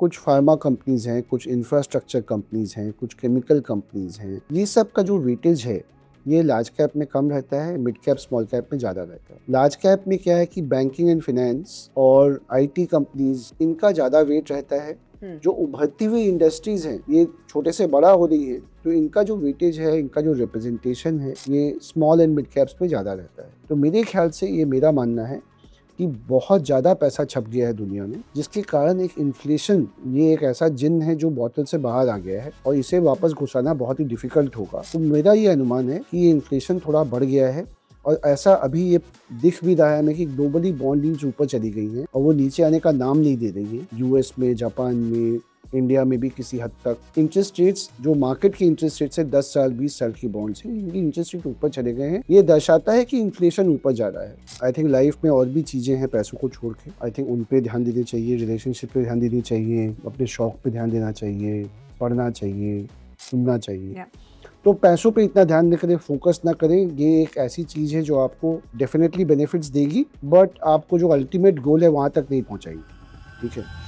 कुछ pharma companies हैं, कुछ इंफ्रास्ट्रक्चर कंपनीज हैं, कुछ केमिकल कंपनीज हैं। ये सब का जो वेटेज है ये लार्ज कैप में कम रहता है, मिड कैप स्मॉल कैप में ज़्यादा रहता है। लार्ज कैप में क्या है कि बैंकिंग एंड फाइनेंस और आईटी कंपनीज इनका ज़्यादा वेट रहता है। जो उभरती हुई इंडस्ट्रीज हैं ये छोटे से बड़ा हो रही है, तो इनका जो वेटेज है, इनका जो रिप्रेजेंटेशन है, ये स्मॉल एंड मिड कैप्स में ज़्यादा रहता है। तो मेरे ख्याल से ये मेरा मानना है कि बहुत ज़्यादा पैसा छप गया है दुनिया में, जिसके कारण एक इन्फ्लेशन, ये एक ऐसा जिन्न है जो बोतल से बाहर आ गया है और इसे वापस घुसाना बहुत ही डिफिकल्ट होगा। तो मेरा ये अनुमान है कि ये इन्फ्लेशन थोड़ा बढ़ गया है और ऐसा अभी ये दिख भी रहा है हमें कि ग्लोबली बॉन्ड यील्ड्स ऊपर चली गई हैं और वो नीचे आने का नाम नहीं दे रही है। यूएस में, जापान में, इंडिया में भी किसी हद तक इंटरेस्ट रेट्स, जो मार्केट की इंटरेस्ट रेट्स है 10 साल 20 साल की बॉन्ड्स हैं, इनकी इंटरेस्ट रेट ऊपर चले गए हैं। ये दर्शाता है कि इन्फ्लेशन ऊपर जा रहा है। आई थिंक लाइफ में और भी चीज़ें हैं पैसों को छोड़ के, आई थिंक उन पे ध्यान देना चाहिए, रिलेशनशिप पे ध्यान देनी चाहिए, अपने शौक पे ध्यान देना चाहिए, पढ़ना चाहिए, सुनना चाहिए। तो पैसों पे इतना ध्यान न करें, फोकस ना करें। ये एक ऐसी चीज़ है जो आपको डेफिनेटली बेनिफिट्स देगी, बट आपको जो अल्टीमेट गोल है वहाँ तक नहीं पहुँचाएगी। ठीक है।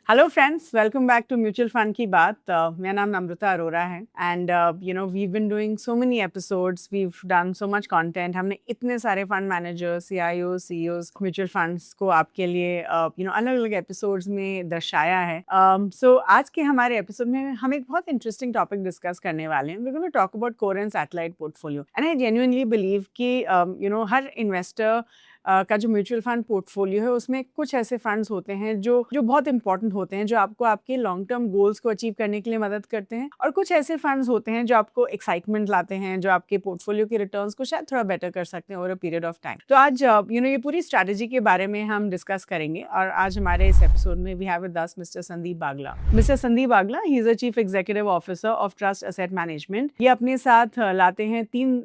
Hello friends, welcome back to mutual fund की बात। मेरा नाम नम्रता अरोरा है and you know we been doing so many episodes, we done so much content. हमने इतने सारे fund managers, CIO, CEOs, mutual funds को आपके लिए यू नो अलग अलग एपिसोड्स में दर्शाया है। सो आज के हमारे एपिसोड में हम एक बहुत इंटरेस्टिंग टॉपिक डिस्कस करने वाले हैं। We gonna talk about core and satellite portfolio and I genuinely believe कि यू नो हर इन्वेस्टर का जो म्यूचुअल फंड पोर्टफोलियो है उसमें कुछ ऐसे फंड्स होते हैं जो बहुत इंपॉर्टेंट होते हैं, जो आपको आपके लॉन्ग टर्म गोल्स को अचीव करने के लिए मदद करते हैं, और कुछ ऐसे फंड्स होते हैं जो आपको एक्साइटमेंट लाते हैं, जो आपके पोर्टफोलियो के रिटर्न्स को शायद थोड़ा बेटर कर सकते हैं over a period of time. तो आज यू नो ये पूरी स्ट्रैटेजी के बारे में हम डिस्कस करेंगे और आज हमारे इस एपिसोड में we have with us mister Sandeep Bagla. Mister Sandeep Bagla, he is a chief executive officer of Trust asset management. ये अपने साथ लाते हैं 3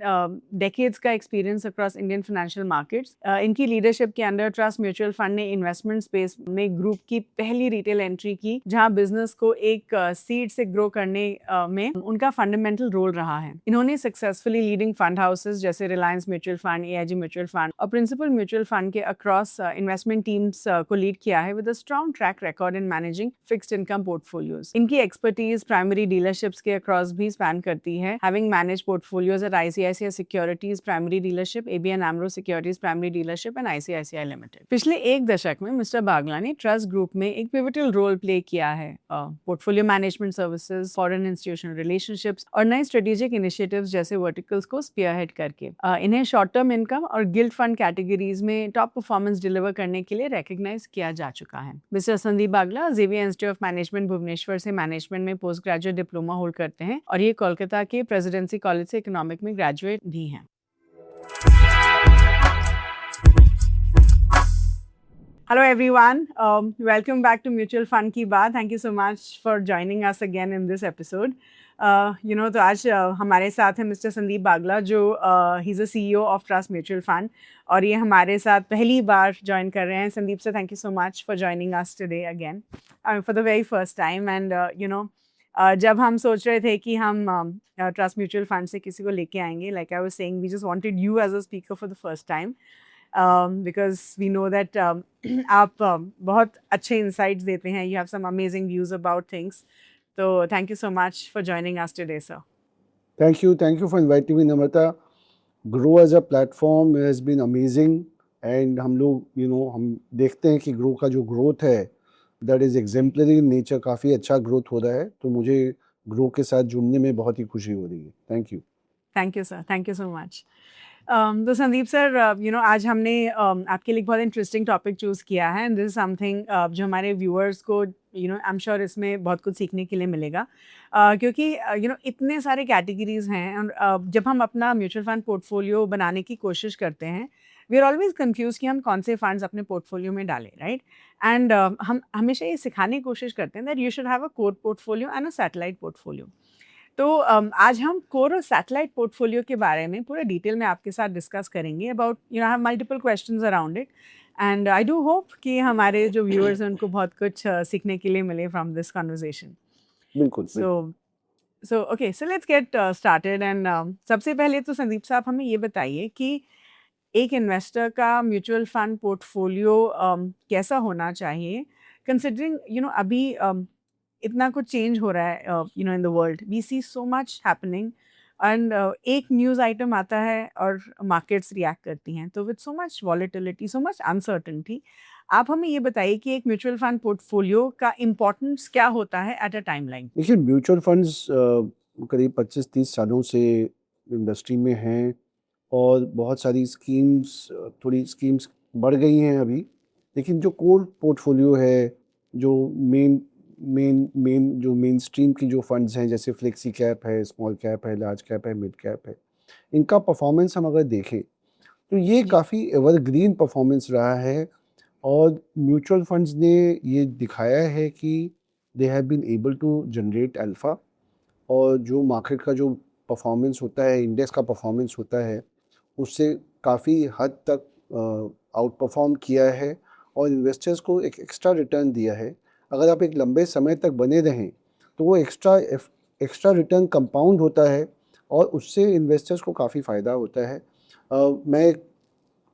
डेकेड्स का experience across Indian financial markets. इनकी लीडरशिप के अंडर ट्रस्ट म्यूचुअल फंड ने इन्वेस्टमेंट स्पेस में ग्रुप की पहली रिटेल एंट्री की, जहां बिजनेस को एक सीड से ग्रो करने में उनका फंडामेंटल रोल रहा है। इन्होंने सक्सेसफुली लीडिंग फंड हाउसेस जैसे Reliance mutual fund, AIG mutual fund और प्रिंसिपल म्यूचुअल फंड के अक्रॉस इन्वेस्टमेंट टीम्स को लीड किया है with a strong track record in managing fixed income portfolios. इनकी एक्सपर्टीज प्राइमरी डीलरशिप्स के अक्रॉस भी स्पैन करती है, having manage portfolios at ICICI securities primary dealership, ABN AMRO securities primary dealership and ICICI limited. पिछले एक दशक में मिस्टर बागला ने ट्रस्ट ग्रुप में एक पिवटल रोल प्ले किया है portfolio management services, foreign institutional relationships और नए स्ट्रेटेजिक इनिशिएटिव्स जैसे वर्टिकल्स को स्पीयरहेड करके इन्हें शॉर्ट टर्म इनकम और गिल्ड फंड कैटेगरीज में टॉप परफॉर्मेंस डिलीवर करने के लिए रिकॉग्नाइज किया जा चुका है। Mister Sandeep Bagla Xavier Institute of Management Bhubaneswar से मैनेजमेंट में पोस्ट ग्रेजुएट डिप्लोमा होल्ड करते हैं और ये कोलकाता के प्रेसिडेंसी कॉलेज से इकोनॉमिक में ग्रेजुएट भी हैं। Hello everyone, welcome back to Mutual Fund की बात. Thank you so much for joining us again in this episode. You know, तो आज हमारे साथ है मिस्टर संदीप बागला, जो he is a CEO of trust mutual fund और ये हमारे साथ पहली बार ज्वाइन कर रहे हैं। Sandeep sir, thank you so much for joining us today again for the very first time. And you no जब हम सोच रहे थे कि हम ट्रस्ट म्यूचुअल फंड से किसी को लेके आएंगे, like I was saying, we just wanted you as a speaker for the first time because we know that आप बहुत अच्छे insights देते हैं, you have some amazing views about things. So thank you so much for joining us today, sir. Thank you for inviting me, Namrata. Grow as a platform has been amazing and हम लोग हम देखते हैं कि grow का जो growth है that is exemplary in nature, काफ़ी अच्छा ग्रोथ हो रहा है। तो मुझे ग्रो के साथ जुड़ने में बहुत ही खुशी हो रही है। Thank you. Thank you sir, thank you so much. तो संदीप सर, यू नो आज हमने आपके लिए बहुत इंटरेस्टिंग टॉपिक चूज़ किया है एंड दिस इज समथिंग जो हमारे व्यूअर्स को you know I am sure इसमें बहुत कुछ सीखने के लिए मिलेगा, क्योंकि यू नो इतने सारे कैटेगरीज हैं और जब हम अपना म्यूचुअल फंड पोर्टफोलियो बनाने की कोशिश करते हैं, वी आर ऑलवेज कंफ्यूज कि हम कौन से फंड्स अपने पोर्टफोलियो में डालें, राइट? एंड हम हमेशा ये सिखाने की कोशिश करते हैं that you should have a core portfolio and a satellite portfolio. तो आज हम कोर और सैटेलाइट पोर्टफोलियो के बारे में पूरा डिटेल में आपके साथ डिस्कस करेंगे about you know have multiple questions around it and I do hope कि हमारे जो व्यूअर्स हैं उनको बहुत कुछ सीखने के लिए मिले फ्रॉम दिस कन्वर्सेशन। बिल्कुल। So okay, so let's get started and सबसे पहले तो संदीप साहब हमें ये बताइए कि एक इन्वेस्टर का म्यूचुअल फंड पोर्टफोलियो कैसा होना चाहिए, कंसिडरिंग अभी इतना कुछ चेंज हो रहा है in the world, we see so much happening, and एक न्यूज़ आइटम आता है और मार्केट्स रिएक्ट करती हैं, तो with so much volatility, so much uncertainty, आप हमें ये बताइए कि एक म्यूचुअल फंड पोर्टफोलियो का इम्पोर्टेंस क्या होता है एट अ टाइम लाइन। देखिए, म्यूचुअल फंड्स करीब 25-30 सालों से इंडस्ट्री में हैं और बहुत सारी स्कीम्स, थोड़ी स्कीम्स बढ़ गई हैं अभी, लेकिन जो कोर पोर्टफोलियो है, जो मेन स्ट्रीम की जो फंड्स हैं, जैसे फ्लेक्सी कैप है, स्मॉल कैप है, लार्ज कैप है, मिड कैप है, इनका परफॉर्मेंस हम अगर देखें तो ये जी। काफ़ी एवरग्रीन परफॉर्मेंस रहा है। और म्यूचुअल फंड्स ने ये दिखाया है कि they have been able to generate alpha, और जो मार्केट का जो परफॉर्मेंस होता है, इंडेक्स का परफॉर्मेंस होता है, उससे काफ़ी हद तक आउट परफॉर्म किया है और इन्वेस्टर्स को एक एक्स्ट्रा रिटर्न दिया है। अगर आप एक लंबे समय तक बने रहें तो वो एक्स्ट्रा रिटर्न कंपाउंड होता है और उससे इन्वेस्टर्स को काफ़ी फ़ायदा होता है। मैं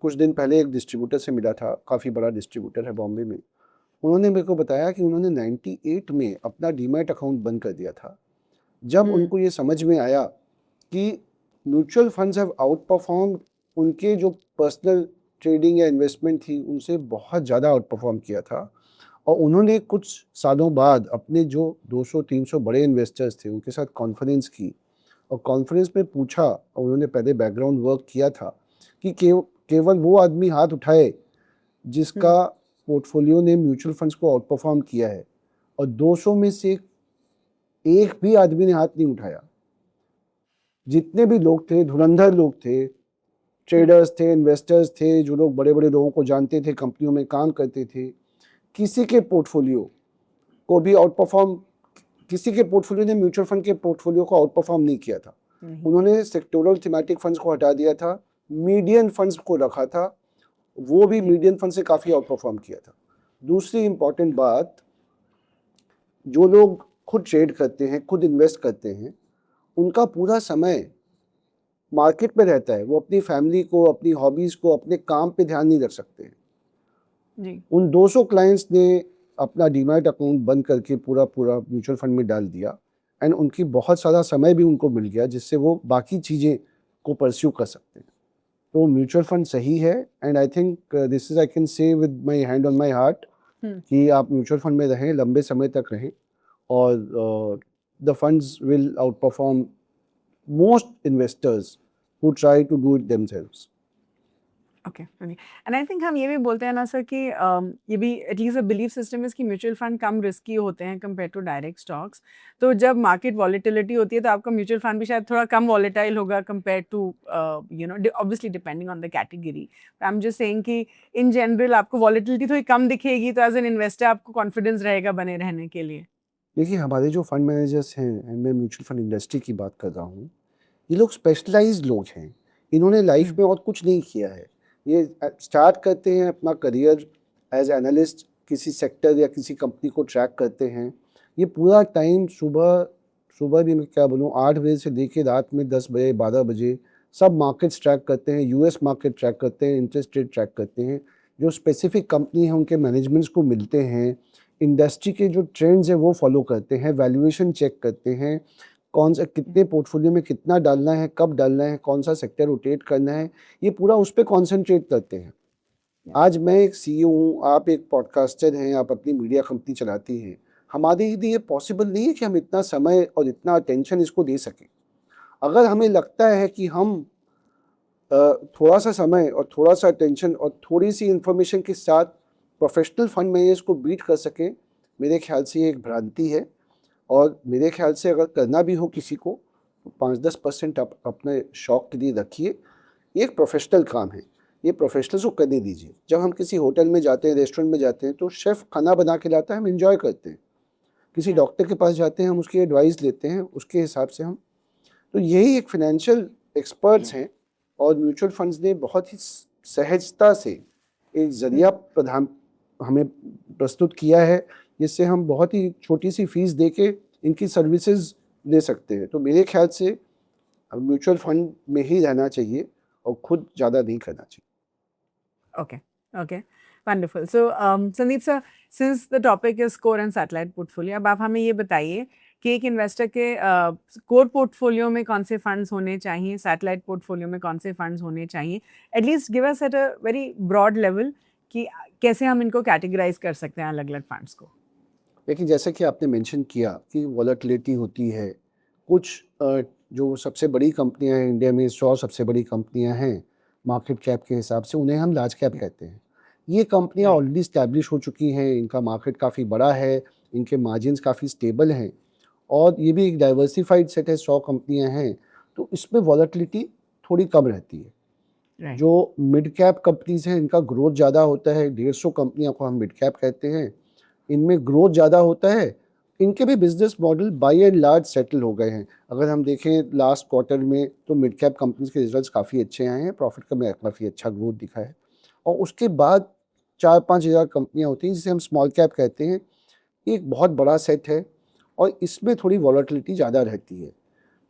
कुछ दिन पहले एक डिस्ट्रीब्यूटर से मिला था, काफ़ी बड़ा डिस्ट्रीब्यूटर है बॉम्बे में। उन्होंने मेरे को बताया कि उन्होंने 98 में अपना डीमैट अकाउंट बंद कर दिया था। जब उनको ये समझ में आया कि mutual funds have out perform उनके जो पर्सनल ट्रेडिंग या इन्वेस्टमेंट थी उनसे बहुत ज़्यादा आउट परफॉर्म किया था, और उन्होंने कुछ सालों बाद अपने जो 200-300 बड़े इन्वेस्टर्स थे उनके साथ कॉन्फ्रेंस की, और कॉन्फ्रेंस में पूछा, और उन्होंने पहले बैकग्राउंड वर्क किया था कि केवल वो आदमी हाथ उठाए जिसका पोर्टफोलियो ने म्यूचुअल फंड्स को आउट परफॉर्म किया है, और 200 में से एक भी आदमी ने हाथ नहीं उठाया। जितने भी लोग थे, धुरंधर लोग थे, ट्रेडर्स थे, इन्वेस्टर्स थे, जो लोग बड़े बड़े लोगों को जानते थे, कंपनियों में काम करते थे, किसी के पोर्टफोलियो को भी आउट परफॉर्म, किसी के पोर्टफोलियो ने म्यूचुअल फंड के पोर्टफोलियो को आउट परफॉर्म नहीं किया था। उन्होंने सेक्टोरल थीमेटिक फंड्स को हटा दिया था, मीडियन फंड्स को रखा था, वो भी मीडियन फंड से काफ़ी आउट परफॉर्म किया था। दूसरी इंपॉर्टेंट बात, जो लोग खुद ट्रेड करते हैं, खुद इन्वेस्ट करते हैं, उनका पूरा समय मार्केट में रहता है। वो अपनी फैमिली को, अपनी हॉबीज़ को, अपने काम पे ध्यान नहीं रख सकते हैं। जी। उन 200 क्लाइंट्स ने अपना डीमैट अकाउंट बंद करके पूरा म्यूचुअल फंड में डाल दिया, एंड उनकी बहुत सारा समय भी उनको मिल गया जिससे वो बाकी चीज़ें को परस्यू कर सकते हैं। तो म्यूचुअल फंड सही है, and I think this is, I can say with my hand on my heart, कि आप म्यूचुअल फंड में रहें, लंबे समय तक रहें, और the funds will out perform most investors who try to do it themselves. Okay, and I think हम ये भी बोलते हैं ना सर कि ये भी एटलीस्ट अ बिलीफ सिस्टम है कि म्यूचुअल फंड कम रिस्की होते हैं कंपेयर टू डायरेक्ट स्टॉक्स, तो जब मार्केट वॉलेटिलिटी होती है तो आपका म्यूचुअल फंड भी शायद थोड़ा कम वॉलेटाइल होगा compare to obviously depending on the category. I am just saying कि इन जनरल आपको वॉलेटिलिटी थोड़ी कम दिखेगी, तो एज एन इन्वेस्टर आपको कॉन्फिडेंस रहेगा बने रहने के लिए। देखिए, हमारे जो फंड मैनेजर्स हैं, एंड मैं म्यूचुअल फंड इंडस्ट्री की बात कर रहा हूँ, ये लोग स्पेशलाइज्ड लोग हैं। इन्होंने लाइफ में और कुछ नहीं किया है। ये स्टार्ट करते हैं अपना करियर एज एनालिस्ट, किसी सेक्टर या किसी कंपनी को ट्रैक करते हैं। ये पूरा टाइम सुबह भी मैं क्या बोलूँ, 8 बजे से लेके रात में 10 बजे 12 बजे सब मार्केट्स ट्रैक करते हैं, यूएस मार्केट ट्रैक करते हैं, इंटरेस्ट रेट ट्रैक करते हैं। जो स्पेसिफिक कंपनी है उनके मैनेजमेंट्स को मिलते हैं, इंडस्ट्री के जो ट्रेंड्स हैं वो फॉलो करते हैं, वैल्यूएशन चेक करते हैं, कौन सा कितने पोर्टफोलियो में कितना डालना है, कब डालना है, कौन सा सेक्टर रोटेट करना है, ये पूरा उस पे कॉन्सेंट्रेट करते हैं। आज मैं एक सीईओ हूँ, आप एक पॉडकास्टर हैं, आप अपनी मीडिया कंपनी चलाती हैं। हमारे लिए पॉसिबल नहीं है कि हम इतना समय और इतना अटेंशन इसको दे सकें। अगर हमें लगता है कि हम थोड़ा सा समय और थोड़ा सा अटेंशन और थोड़ी सी इंफॉर्मेशन के साथ प्रोफेशनल फंड मैनेजर्स को बीट कर सकें, मेरे ख्याल से ये एक भ्रांति है। और मेरे ख्याल से अगर करना भी हो किसी को, तो 5-10% आप अपने शौक के लिए रखिए। ये एक प्रोफेशनल काम है, ये प्रोफेशनल्स को करने दीजिए। जब हम किसी होटल में जाते हैं, रेस्टोरेंट में जाते हैं, तो शेफ़ खाना बना के लाता है, हम एंजॉय करते हैं। किसी डॉक्टर के पास जाते हैं, हम उसकी एडवाइस लेते हैं, उसके हिसाब से हम, तो यही एक फाइनेंशियल एक्सपर्ट्स हैं। और म्यूचुअल फंड्स ने बहुत ही सहजता से एक ज़रिया प्रदान हमें प्रस्तुत किया है, जिससे हम बहुत ही छोटी सी फीस दे के इनकी सर्विसेज ले सकते हैं। तो मेरे ख्याल से म्यूचुअल फंड में ही रहना चाहिए और खुद ज़्यादा नहीं करना चाहिए। Okay, okay, wonderful. So, Sandeep sir, since the topic is core and satellite portfolio, अब आप हमें ये बताइए कि एक इन्वेस्टर के कोर पोर्टफोलियो में कौन से फंड्स होने चाहिए, सैटेलाइट पोर्टफोलियो में कौन से फंड्स होने चाहिए, at least give us at a very broad level कि कैसे हम इनको कैटेगराइज कर सकते हैं अलग अलग फंड्स को. लेकिन जैसे कि आपने मेंशन किया कि वॉलेटिलिटी होती है, कुछ जो सबसे बड़ी कंपनियां हैं इंडिया में, 100 सबसे बड़ी कंपनियां हैं मार्केट कैप के हिसाब से, उन्हें हम लार्ज कैप कहते हैं। ये कंपनियां राइट. ऑलरेडी स्टैब्लिश हो चुकी हैं, इनका मार्केट काफ़ी बड़ा है, इनके मार्जिन्स काफ़ी स्टेबल हैं और ये भी एक डाइवर्सिफाइड सेट है, 100 कंपनियां हैं, तो इसमें वॉलेटिलिटी थोड़ी कम रहती है। राइट. जो मिड कैप कंपनीज हैं इनका ग्रोथ ज़्यादा होता है, 150 कंपनियों को हम मिड कैप कहते हैं, इनमें ग्रोथ ज़्यादा होता है, इनके भी business model by and large settle हो गए हैं। अगर हम देखें लास्ट क्वार्टर में तो मिड कैप कंपनीज के रिजल्ट्स काफ़ी अच्छे आए हैं, प्रॉफिट का में काफ़ी अच्छा ग्रोथ दिखा है और उसके बाद 4-5 हज़ार कंपनियाँ होती हैं जिसे हम स्मॉल कैप कहते हैं। ये एक बहुत बड़ा सेट है और इसमें थोड़ी वॉलेटिलिटी ज़्यादा रहती है।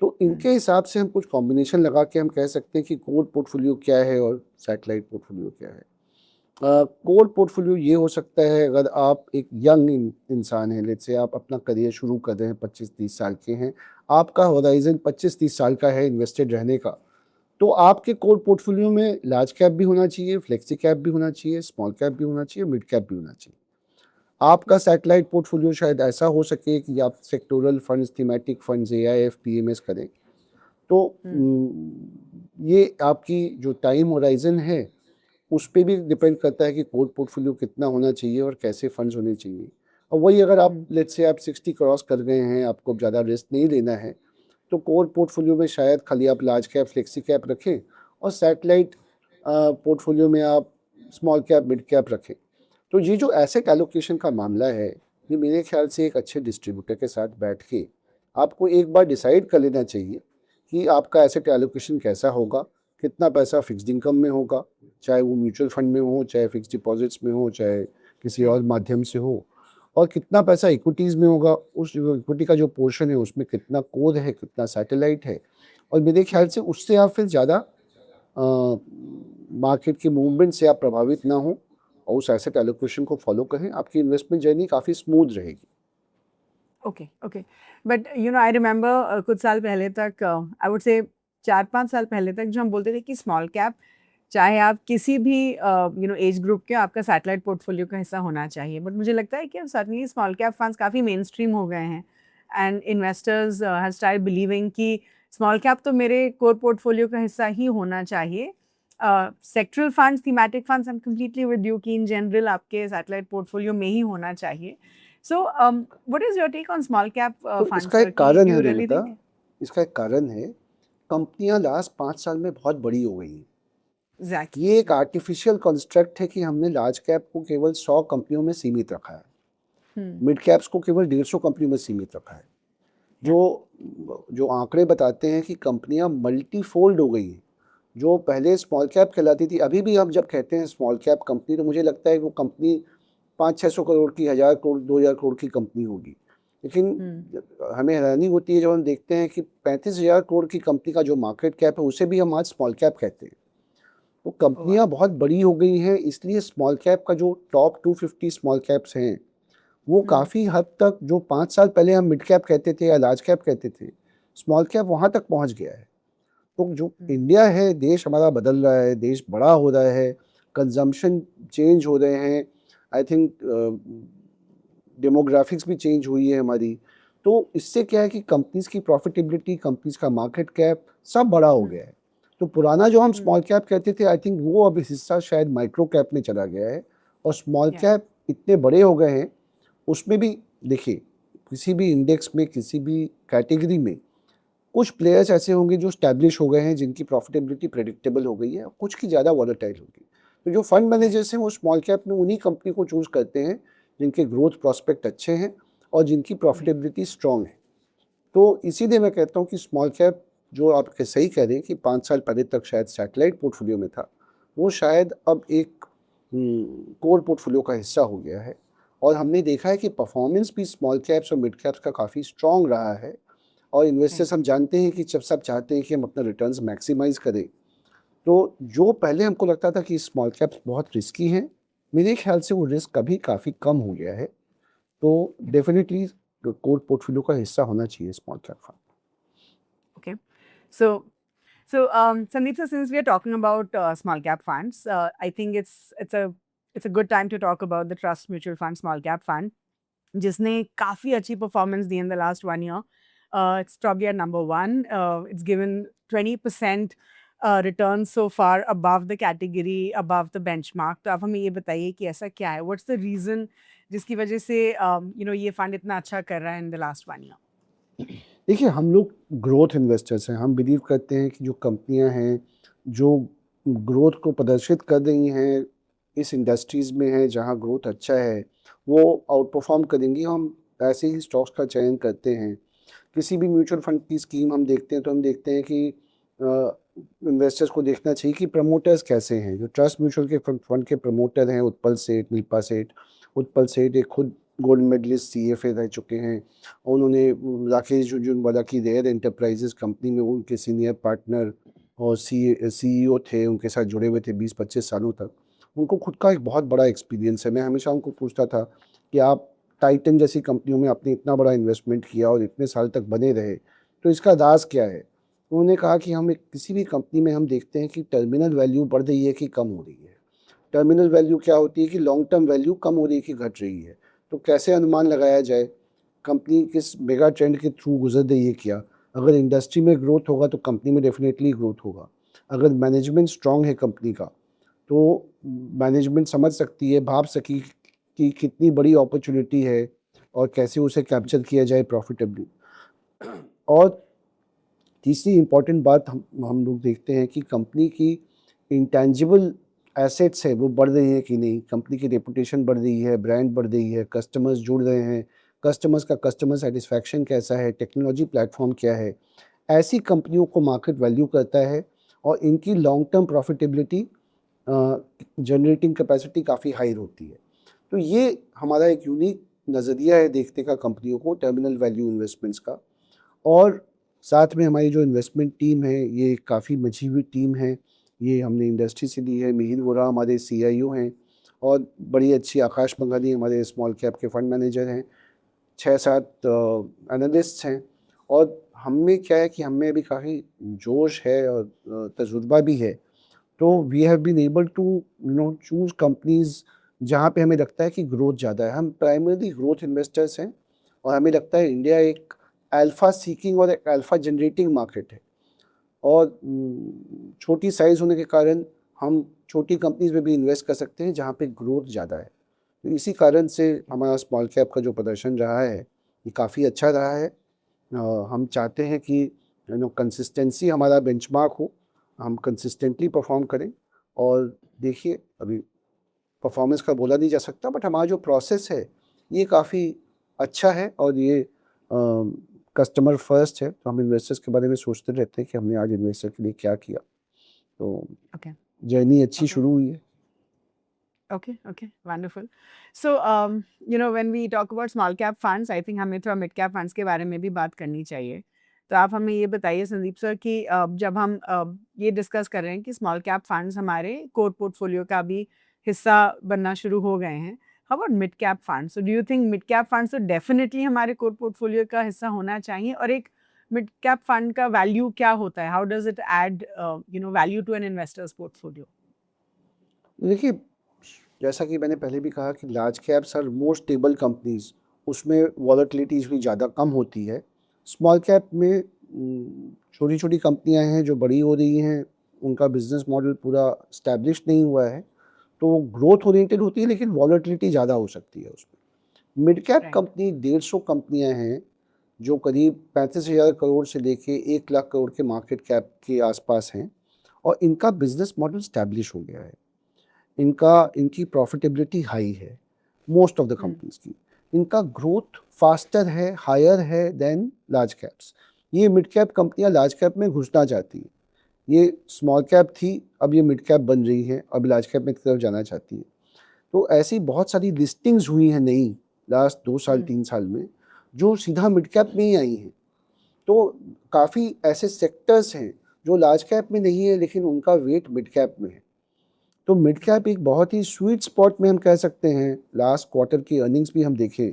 तो इनके हिसाब से हम कुछ कॉम्बिनेशन लगा के हम कह सकते हैं कि कोर पोर्टफोलियो क्या है और सैटेलाइट पोर्टफोलियो क्या है। कोर पोर्टफोलियो ये हो सकता है अगर आप एक यंग इंसान हैं, लेट्स से आप अपना करियर शुरू कर रहे हैं, 25-30 साल के हैं, आपका होराइजन 25-30 साल का है इन्वेस्टेड रहने का, तो आपके कोर पोर्टफोलियो में लार्ज कैप भी होना चाहिए, फ्लेक्सी कैप भी होना चाहिए, स्मॉल कैप भी होना चाहिए, मिड कैप भी होना चाहिए। आपका सैटेलाइट पोर्टफोलियो शायद ऐसा हो सके कि आप sectoral funds, thematic funds, AIF, PMS करें। तो ये आपकी जो टाइम होराइजन है उस पे भी डिपेंड करता है कि कोर पोर्टफोलियो कितना होना चाहिए और कैसे फंड्स होने चाहिए। और वही अगर आप लेट्स से आप 60 क्रॉस कर गए हैं, आपको ज़्यादा रिस्क नहीं लेना है, तो कोर पोर्टफोलियो में शायद खाली आप लार्ज कैप, फ्लेक्सी कैप रखें और सैटेलाइट पोर्टफोलियो में आप स्मॉल कैप, मिड कैप रखें। तो ये जो एसेट एलोकेशन का मामला है, ये मेरे ख्याल से एक अच्छे डिस्ट्रीब्यूटर के साथ बैठ के आपको एक बार डिसाइड कर लेना चाहिए कि आपका एसेट एलोकेशन कैसा होगा, कितना पैसा फिक्स्ड इनकम में होगा, चाहे वो म्यूचुअल फंड में हो, चाहे फिक्स्ड डिपॉजिट्स में हो, चाहे किसी और माध्यम से हो, और कितना पैसा इक्विटीज़ में होगा, उस इक्विटी का जो पोर्शन है उसमें कितना कोर है, कितना सैटेलाइट है। और मेरे ख्याल से उससे आप फिर ज़्यादा मार्केट की मूवमेंट से आप प्रभावित ना हो और उस एसेट एलोकेशन को फॉलो करें, आपकी इन्वेस्टमेंट जर्नी काफ़ी स्मूथ रहेगी। Okay, okay, but you know I remember कुछ साल पहले तक, आई वुड से 4-5 साल पहले तक जो हम बोलते थे कि स्मॉल कैप चाहे आप किसी भी यू नो एज ग्रुप के, आपका सैटेलाइट पोर्टफोलियो का हिस्सा होना चाहिए, बट मुझे लगता है कि अब सडनली स्मॉल कैप फंड्स काफ़ी मेन स्ट्रीम हो गए हैं and investors have started believing कि स्मॉल कैप तो मेरे कोर पोर्टफोलियो का हिस्सा ही होना चाहिए. Sectoral funds, thematic funds, I am completely with you कि इन जनरल आपके सैटेलाइट पोर्टफोलियो में ही होना चाहिए. So, what is your take on small cap तो funds, इसका sir? एक कारण Do है you really नमिता, think? इसका एक कारण है, कंपनियां लास्ट 5 साल में बहुत बड़ी हो गई हैं। Exactly. ये एक आर्टिफिशियल कंस्ट्रक्ट है कि हमने लार्ज कैप को केवल 100 कंपनियों में सीमित रखा है, मिड कैप्स को केवल 150 कंपनियों में सीमित रखा है। जो आंकड़े बताते हैं कि कंपनियां मल्टीफोल्ड हो गई हैं। जो पहले स्मॉल कैप कहलाती थी, अभी भी हम जब कहते हैं स्मॉल कैप कंपनी, तो मुझे लगता है वो कंपनी 500-600 करोड़ की, 1000 करोड़, 2000 करोड़ की कंपनी होगी। लेकिन हमें हैरानी होती है जब हम देखते हैं कि 35,000 करोड़ की कंपनी का जो मार्केट कैप है उसे भी हम आज स्मॉल कैप कहते हैं। तो कंपनियां बहुत बड़ी हो गई हैं, इसलिए स्मॉल कैप का जो टॉप 250 स्मॉल कैप्स हैं वो काफ़ी हद तक, जो 5 साल पहले हम मिड कैप कहते थे या लार्ज कैप कहते थे, स्मॉल कैप वहाँ तक पहुँच गया है। तो जो इंडिया है, देश हमारा बदल रहा है, देश बड़ा हो रहा है, कंजम्पशन चेंज हो रहे हैं, आई थिंक डेमोग्राफिक्स भी चेंज हुई है हमारी। तो इससे क्या है कि कंपनीज की प्रॉफिटेबिलिटी, कंपनीज का मार्केट कैप सब बड़ा हो गया है। तो पुराना जो हम स्मॉल कैप कहते थे, आई थिंक वो अब हिस्सा शायद माइक्रो कैप में चला गया है और स्मॉल कैप इतने बड़े हो गए हैं। उसमें भी देखिए, किसी भी इंडेक्स में, किसी भी कैटेगरी में कुछ प्लेयर्स ऐसे होंगे जो स्टैब्लिश हो गए हैं, जिनकी प्रॉफिटेबिलिटी प्रेडिक्टेबल हो गई है, और कुछ की ज़्यादा वॉलेटाइल होगी। तो जो फंड मैनेजर्स हैं वो स्मॉल कैप में उन्हीं कंपनी को चूज़ करते हैं जिनके ग्रोथ प्रॉस्पेक्ट अच्छे हैं और जिनकी प्रॉफिटेबिलिटी स्ट्रॉन्ग है। तो इसीलिए मैं कहता हूँ कि स्मॉल कैप, जो आप सही कह रहे हैं कि 5 साल पहले तक शायद सैटेलाइट पोर्टफोलियो में था, वो शायद अब एक कोर पोर्टफोलियो का हिस्सा हो गया है। और हमने देखा है कि परफॉर्मेंस भी स्मॉल कैप्स और मिड कैप्स का काफ़ी स्ट्रॉन्ग रहा है। और इन्वेस्टर्स, हम जानते हैं कि जब सब चाहते हैं कि हम अपना रिटर्न्स मैक्सिमाइज़ करें, तो जो पहले हमको लगता था कि स्मॉल कैप्स बहुत रिस्की हैं, मेरे ख्याल से वो रिस्क अभी काफ़ी कम हो गया है। तो डेफ़िनिटली कोर पोर्टफोलियो का हिस्सा होना चाहिए small cap fund. Okay. So, Sandeep sir, since we are talking about small cap funds, I think it's a good time to talk about the Trust Mutual Fund Small Cap Fund, जिसने काफ़ी अच्छी performance the in the last 1 year. It's probably at number one. It's given 20% return so far above the category, above the benchmark. तो आप हमें ये बताइए कि ऐसा क्या है? What's the reason जिसकी वजह से ये फंड इतना अच्छा कर रहा है in the last 1 year? देखिए, हम लोग ग्रोथ इन्वेस्टर्स हैं। हम बिलीव करते हैं कि जो कंपनियां हैं, जो ग्रोथ को प्रदर्शित कर रही हैं, इस इंडस्ट्रीज़ में हैं जहां ग्रोथ अच्छा है, वो आउट परफॉर्म करेंगी। हम ऐसे ही स्टॉक्स का चयन करते हैं। किसी भी म्यूचुअल फंड की स्कीम हम देखते हैं तो हम देखते हैं कि इन्वेस्टर्स को देखना चाहिए कि प्रमोटर्स कैसे हैं। जो ट्रस्ट म्यूचुअल के फंड के प्रमोटर हैं, उत्पल सेठ, नीपा सेठ। उत्पल सेठ एक खुद गोल्ड मेडलिस्ट सीएफए रह चुके हैं। उन्होंने राकेश झुनझुनवाला की रेयर एंटरप्राइजेस कंपनी में उनके सीनियर पार्टनर और सीईओ थे, उनके साथ जुड़े हुए थे 20-25 सालों तक। उनको खुद का एक बहुत बड़ा एक्सपीरियंस है। मैं हमेशा उनको पूछता था कि आप टाइटन जैसी कंपनियों में आपने इतना बड़ा इन्वेस्टमेंट किया और इतने साल तक बने रहे, तो इसका राज क्या है? उन्होंने कहा कि हम एक किसी भी कंपनी में हम देखते हैं कि टर्मिनल वैल्यू बढ़ रही है कि कम हो रही है। टर्मिनल वैल्यू क्या होती है कि लॉन्ग टर्म वैल्यू कम हो रही है कि घट रही है। तो कैसे अनुमान लगाया जाए कंपनी किस मेगा ट्रेंड के थ्रू गुजर रही है क्या? अगर इंडस्ट्री में ग्रोथ होगा तो कंपनी में डेफिनेटली ग्रोथ होगा। अगर मैनेजमेंट स्ट्रांग है कंपनी का, तो मैनेजमेंट समझ सकती है, भाप सकी कि कितनी बड़ी अपॉर्चुनिटी है और कैसे उसे कैप्चर किया जाए प्रॉफिटेबली। और तीसरी इम्पॉर्टेंट बात हम लोग देखते हैं कि कंपनी की इंटेंजिबल एसेट्स है वो बढ़ रही है कि नहीं, कंपनी की रेपुटेशन बढ़ रही है, ब्रांड बढ़ रही है, कस्टमर्स जुड़ रहे हैं, कस्टमर्स का कस्टमर सेटिस्फैक्शन कैसा है, टेक्नोलॉजी प्लेटफॉर्म क्या है। ऐसी कंपनियों को मार्केट वैल्यू करता है और इनकी long term profitability generating capacity काफ़ी हाई होती है। तो ये हमारा एक यूनिक नज़रिया है देखने का कंपनियों को, टर्मिनल वैल्यू इन्वेस्टमेंट्स का। और साथ में हमारी जो इन्वेस्टमेंट टीम है, ये काफ़ी मची हुई टीम है। ये हमने इंडस्ट्री से ली है। मिहिर वोरा हमारे सीईओ हैं और बड़ी अच्छी आकाश बंगाली हमारे स्मॉल कैप के फंड मैनेजर हैं। 6-7 एनालिस्ट्स हैं। और हमें क्या है कि हमें अभी काफ़ी जोश है और तजुर्बा भी है। तो we have been able to choose companies जहाँ पे हमें लगता है कि ग्रोथ ज़्यादा है। हम प्राइमरीली ग्रोथ इन्वेस्टर्स हैं और हमें लगता है इंडिया एक अल्फ़ा सीकिंग और एक अल्फ़ा जनरेटिंग मार्केट है। और छोटी साइज़ होने के कारण हम छोटी कंपनीज़ में भी इन्वेस्ट कर सकते हैं जहाँ पे ग्रोथ ज़्यादा है। तो इसी कारण से हमारा स्मॉल कैप का जो प्रदर्शन रहा है, ये काफ़ी अच्छा रहा है। हम चाहते हैं कि कंसिस्टेंसी हमारा बेंचमार्क हो, हम कंसिस्टेंटली परफॉर्म करें। और देखिए, अभी परफॉर्मेंस का बोला नहीं जा सकता, बट हमारा जो प्रोसेस है ये काफ़ी अच्छा है और ये कस्टमर फर्स्ट है। तो हम इन्वेस्टर्स के बारे में सोचते रहते हैं कि हमने आज इन्वेस्टर के लिए क्या किया। तो Okay. जर्नी अच्छी Okay. शुरू हुई है। Okay, wonderful. So, when we talk about small cap funds, I think हमें थोड़ा mid cap funds के बारे में भी बात करनी चाहिए। तो आप हमें ये बताइए संदीप सर कि जब हम ये डिस्कस कर रहे हैं कि स्मॉल कैप फंड्स हमारे कोर पोर्टफोलियो का भी हिस्सा बनना शुरू हो गए हैं, how about mid cap funds? So do you think mid cap funds तो डेफिनेटली हमारे कोर पोर्टफोलियो का हिस्सा होना चाहिए? और एक मिड कैप फंड का वैल्यू क्या होता है? How does it add value to an investor's portfolio? देखिए, जैसा कि मैंने पहले भी कहा कि large caps are more stable companies, उसमें वॉलेटिलिटीज़ भी ज़्यादा कम होती है। स्मॉल कैप में छोटी-छोटी कंपनियां हैं जो बड़ी हो रही हैं, उनका बिज़नेस मॉडल पूरा एस्टैब्लिश नहीं हुआ है, तो वो ग्रोथ ओरिएंटेड होती है लेकिन वॉलेटिलिटी ज़्यादा हो सकती है उसमें। Mid cap right. कंपनी 150 कंपनियां हैं जो करीब 35,000 करोड़ से लेके 1 लाख करोड़ के मार्केट कैप के आसपास हैं और इनका बिज़नेस मॉडल एस्टैब्लिश हो गया है। इनकी प्रॉफिटेबिलिटी हाई है मोस्ट ऑफ द कंपनीज की। इनका ग्रोथ फास्टर है, हायर है देन लार्ज कैप्स। ये मिड कैप कंपनियां लार्ज कैप में घुसना चाहती हैं। ये स्मॉल कैप थी, अब ये मिड कैप बन रही है, अब लार्ज कैप में की तरफ जाना चाहती है। तो ऐसी बहुत सारी लिस्टिंग्स हुई हैं नई लास्ट 2 साल 3 साल में, जो सीधा मिड कैप में ही आई हैं। तो काफ़ी ऐसे सेक्टर्स हैं जो लार्ज कैप में नहीं है लेकिन उनका वेट मिड कैप में है। तो मिड कैप एक बहुत ही स्वीट स्पॉट में हम कह सकते हैं। लास्ट क्वार्टर की अर्निंग्स भी हम देखें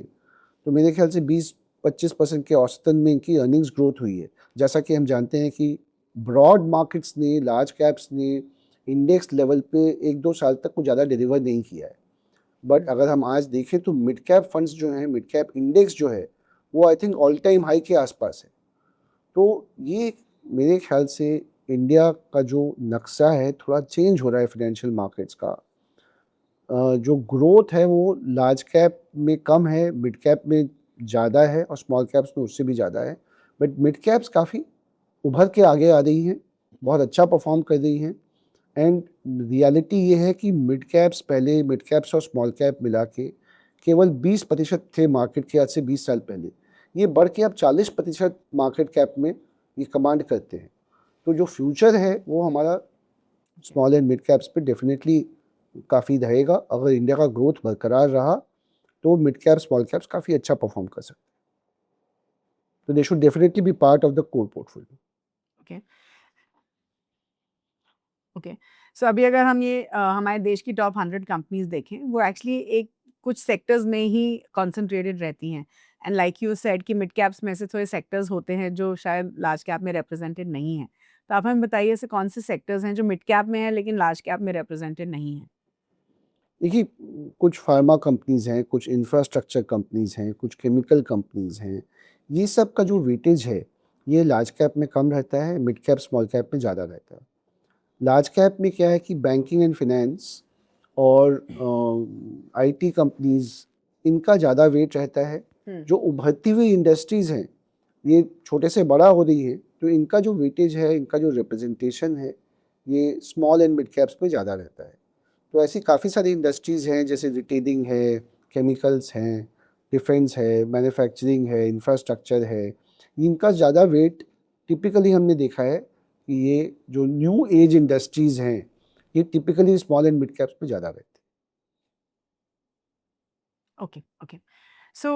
तो मेरे ख्याल से 20-25% के औसतन में इनकी अर्निंग्स ग्रोथ हुई है। जैसा कि हम जानते हैं कि ब्रॉड मार्केट्स ने, लार्ज कैप्स ने इंडेक्स लेवल पे 1-2 साल तक कुछ ज़्यादा डिलीवर नहीं किया है। बट अगर हम आज देखें तो मिड कैप फंड्स जो हैं, मिड कैप इंडेक्स जो है, वो I think all time high के आसपास है। तो ये मेरे ख्याल से इंडिया का जो नक्शा है थोड़ा चेंज हो रहा है फाइनेंशियल मार्केट्स का। जो ग्रोथ है वो लार्ज कैप में कम है, मिड कैप में ज़्यादा है और स्मॉल कैप्स में उससे भी ज़्यादा है। बट मिड कैप्स काफ़ी उभर के आगे आ रही हैं, बहुत अच्छा परफॉर्म कर रही हैं। एंड रियलिटी ये है कि मिड कैप्स पहले, मिड कैप्स और स्मॉल कैप मिला के केवल 20% थे मार्केट के आज से 20 साल पहले। ये बढ़ के अब 40% मार्केट कैप में ये कमांड करते हैं। तो जो फ्यूचर है वो हमारा स्मॉल एंड मिड कैप्स पे डेफिनेटली काफ़ी रहेगा। अगर इंडिया का ग्रोथ बरकरार रहा तो मिड कैप, स्मॉल कैप्स काफ़ी अच्छा परफॉर्म कर सकते हैं। तो they should definitely be part of the core portfolio. Okay okay so अभी अगर हम ये हमारे देश की टॉप 100 कंपनीज देखें, वो एक्चुअली एक कुछ सेक्टर्स में ही कॉन्सेंट्रेटेड रहती हैं। एंड लाइक यू सेड कि मिड कैप्स में से थोड़े सेक्टर्स होते हैं जो शायद लार्ज कैप में रिप्रेजेंटेड नहीं हैं। तो आप हमें बताइए ऐसे कौन से सेक्टर्स हैं जो मिड कैप में है लेकिन लार्ज कैप में रिप्रेजेंटेड नहीं है? देखिए, कुछ फार्मा कंपनीज़ हैं, कुछ इंफ्रास्ट्रक्चर कंपनीज़ हैं, कुछ केमिकल कंपनीज़ हैं। ये सब का जो वेटेज है, ये लार्ज कैप में कम रहता है, मिड कैप, स्मॉल कैप में ज़्यादा रहता है। लार्ज कैप में क्या है कि बैंकिंग एंड फाइनेंस और आईटी कंपनीज़, इनका ज़्यादा वेट रहता है। जो उभरती हुई इंडस्ट्रीज़ हैं, ये छोटे से बड़ा हो रही हैं, तो इनका जो वेटेज है, इनका जो रिप्रेजेंटेशन है, ये स्मॉल एंड मिड कैप्स में ज़्यादा रहता है। तो ऐसी काफ़ी सारी इंडस्ट्रीज़ हैं, जैसे रिटेलिंग है, केमिकल्स हैं, डिफेंस है, मैन्युफैक्चरिंग है, इंफ्रास्ट्रक्चर है। इनका ज़्यादा वेट टिपिकली हमने देखा है कि ये जो न्यू एज इंडस्ट्रीज़ हैं, ये typically small and mid caps में ज़्यादा रहती हैं। Okay, okay. So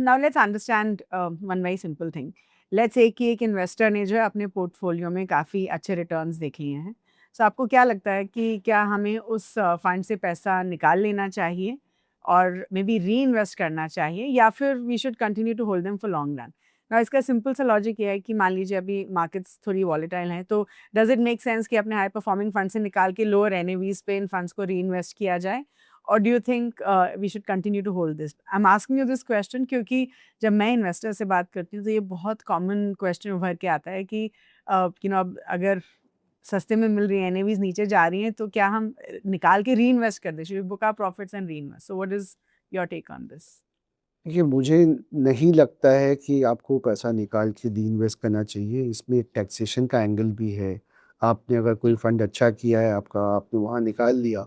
now let's understand one very simple thing. Let's say कि एक इन्वेस्टर ने जो है अपने पोर्टफोलियो में काफ़ी अच्छे रिटर्न्स देख लिए हैं। सो आपको क्या लगता है कि क्या हमें उस फंड से पैसा निकाल लेना चाहिए और मे बी री इन्वेस्ट करना चाहिए, या फिर we should continue to hold them for long run? ना इसका सिंपल सा लॉजिक ये है कि मान लीजिए अभी मार्केट्स थोड़ी वॉलेटाइल हैं, तो डज इट मेक सेंस कि अपने हाई परफॉर्मिंग फंड से निकाल के लोअर एनएवीज पे इन फंड्स को री इन्वेस्ट किया जाए? और do you think we should continue to hold this? I am asking you this question क्योंकि जब मैं इन्वेस्टर से बात करती हूँ तो ये बहुत कॉमन क्वेश्चन उभर के आता है कि अब अगर सस्ते में मिल रही है, एनएवीज नीचे जा रही हैं, तो क्या हम निकाल के री इन्वेस्ट कर दें? Should we book our profits and reinvest? So what is your take on this? देखिए, मुझे नहीं लगता है कि आपको पैसा निकाल के री इन्वेस्ट करना चाहिए। इसमें एक टैक्सेशन का एंगल भी है। आपने अगर कोई फंड अच्छा किया है आपका, आपने वहाँ निकाल लिया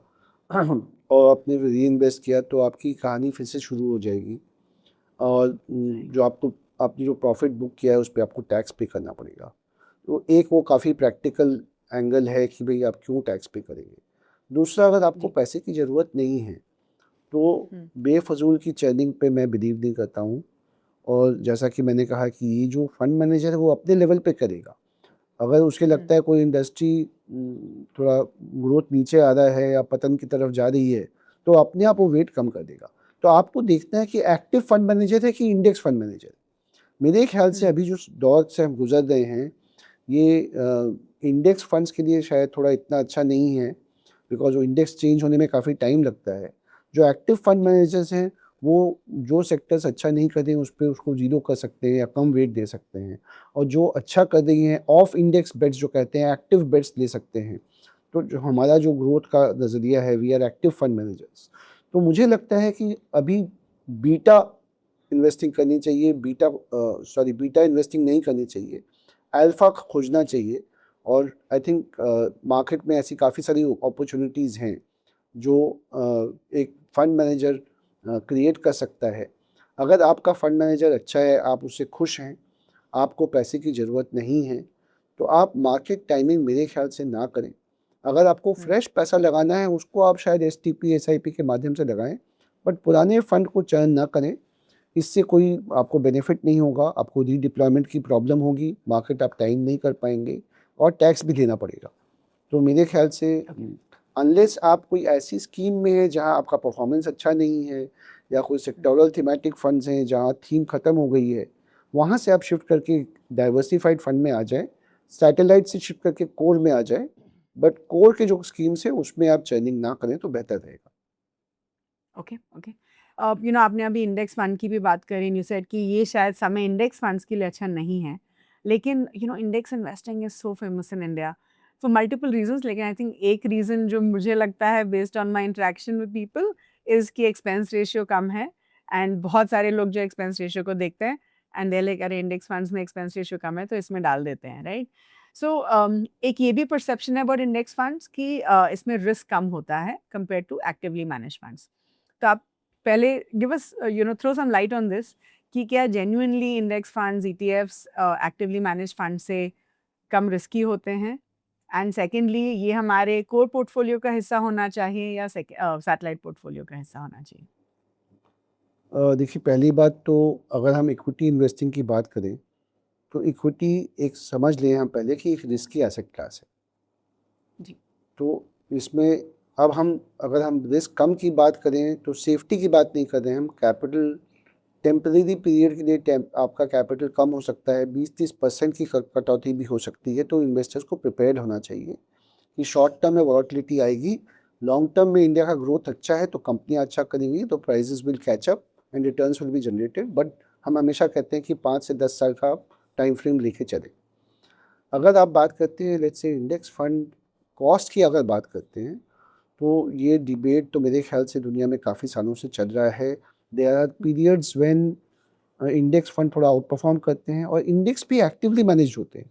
और आपने री इन्वेस्ट किया, तो आपकी कहानी फिर से शुरू हो जाएगी। और जो आपने जो प्रॉफिट बुक किया है उस पे आपको टैक्स पे करना पड़ेगा। तो एक वो काफ़ी प्रैक्टिकल एंगल है कि भाई आप क्यों टैक्स पे करेंगे। दूसरा, अगर आपको जी। पैसे की ज़रूरत नहीं है तो बेफजूल की चर्निंग पे मैं बिलीव नहीं करता हूँ। और जैसा कि मैंने कहा कि ये जो फंड मैनेजर है वो अपने लेवल पे करेगा। अगर उसे लगता है कोई इंडस्ट्री थोड़ा ग्रोथ नीचे आ रहा है या पतन की तरफ जा रही है, तो अपने आप वो वेट कम कर देगा। तो आपको देखना है कि एक्टिव फंड मैनेजर है कि इंडेक्स फंड मैनेजर है। मेरे ख्याल से अभी जो दौर से हम गुजर रहे हैं, ये इंडेक्स फंड्स के लिए शायद थोड़ा इतना अच्छा नहीं है, बिकॉज वो इंडेक्स चेंज होने में काफ़ी टाइम लगता है। जो एक्टिव फंड मैनेजर्स हैं, वो जो सेक्टर्स अच्छा नहीं कर रहे हैं उस पे उसको ज़ीरो कर सकते हैं या कम वेट दे सकते हैं, और जो अच्छा कर रही हैं ऑफ इंडेक्स बेट्स जो कहते हैं, एक्टिव बेट्स ले सकते हैं। तो जो हमारा जो ग्रोथ का नज़रिया है, we are active fund managers. तो मुझे लगता है कि अभी बीटा इन्वेस्टिंग करनी चाहिए, बीटा इन्वेस्टिंग नहीं करनी चाहिए, अल्फ़ा खोजना चाहिए। और आई थिंक मार्केट में ऐसी काफ़ी सारी अपॉर्चुनिटीज़ हैं जो एक फंड मैनेजर क्रिएट कर सकता है। अगर आपका फंड मैनेजर अच्छा है, आप उससे खुश हैं, आपको पैसे की ज़रूरत नहीं है, तो आप मार्केट टाइमिंग मेरे ख्याल से ना करें। अगर आपको फ्रेश पैसा लगाना है, उसको आप शायद एसटीपी, एसआईपी के माध्यम से लगाएं, बट पुराने फंड को चर्न ना करें। इससे कोई आपको बेनिफिट नहीं होगा, आपको रीडिप्लॉयमेंट की प्रॉब्लम होगी, मार्केट आप टाइम नहीं कर पाएंगे, और टैक्स भी देना पड़ेगा। तो मेरे ख्याल से अनलेस आप कोई ऐसी स्कीम में है जहां आपका परफॉर्मेंस अच्छा नहीं है, या कोई सेक्टोरल थीमेटिक फंड्स हैं जहां थीम ख़त्म हो गई है, वहां से आप शिफ्ट करके डाइवर्सिफाइड फंड में आ जाएं, सैटेलाइट से शिफ्ट करके कोर में आ जाएं, बट कोर के जो स्कीम्स है उसमें आप चर्निंग ना करें तो बेहतर रहेगा। Okay okay. आपने अभी इंडेक्स फंड की भी बात करी, यू सेड कि ये शायद समय इंडेक्स फंड्स के लिए अच्छा नहीं है, लेकिन index investing is so famous in India for multiple reasons. लेकिन आई थिंक एक रीज़न जो मुझे लगता है based on my interaction with people is कि एक्सपेंस रेशियो कम है, एंड बहुत सारे लोग जो एक्सपेंस रेशियो को देखते हैं एंड दे लाइक अरे इंडेक्स फंड्स में एक्सपेंस रेशियो कम है तो इसमें डाल देते हैं, राइट? सो एक ये भी परसेप्शन है अबाउट इंडेक्स फंड्स कि इसमें रिस्क कम होता है compare to actively manage funds. तो आप पहले give us throw some light on this कि क्या genuinely index funds, ETFs actively manage fund से कम रिस्की होते हैं, एंड सेकेंडली ये हमारे कोर पोर्टफोलियो का हिस्सा होना चाहिए या सैटेलाइट पोर्टफोलियो का हिस्सा होना चाहिए? देखिए, पहली बात तो अगर हम इक्विटी इन्वेस्टिंग की बात करें तो इक्विटी एक समझ लें हम पहले कि एक रिस्की एसेट क्लास है। जी। तो इसमें अब हम अगर हम रिस्क कम की बात करें तो सेफ्टी की बात नहीं कर रहे हैं हम, कैपिटल टेम्परेरी पीरियड के लिए आपका कैपिटल कम हो सकता है, 20-30% की कटौती भी हो सकती है। तो इन्वेस्टर्स को प्रिपेयर्ड होना चाहिए कि शॉर्ट टर्म में वॉलेटिलिटी आएगी, लॉन्ग टर्म में इंडिया का ग्रोथ अच्छा है तो कंपनियां अच्छा करेंगी, तो prices will catch up and returns will be generated. But हम हमेशा कहते हैं कि 5 से 10 साल का टाइम फ्रेम लेके चले। अगर आप बात करते हैं let's say index fund cost की अगर बात करते हैं, तो ये डिबेट तो मेरे ख्याल से दुनिया में काफ़ी सालों से चल रहा है। There are periods when index fund थोड़ा आउट परफॉर्म करते हैं और इंडेक्स भी एक्टिवली मैनेज होते हैं।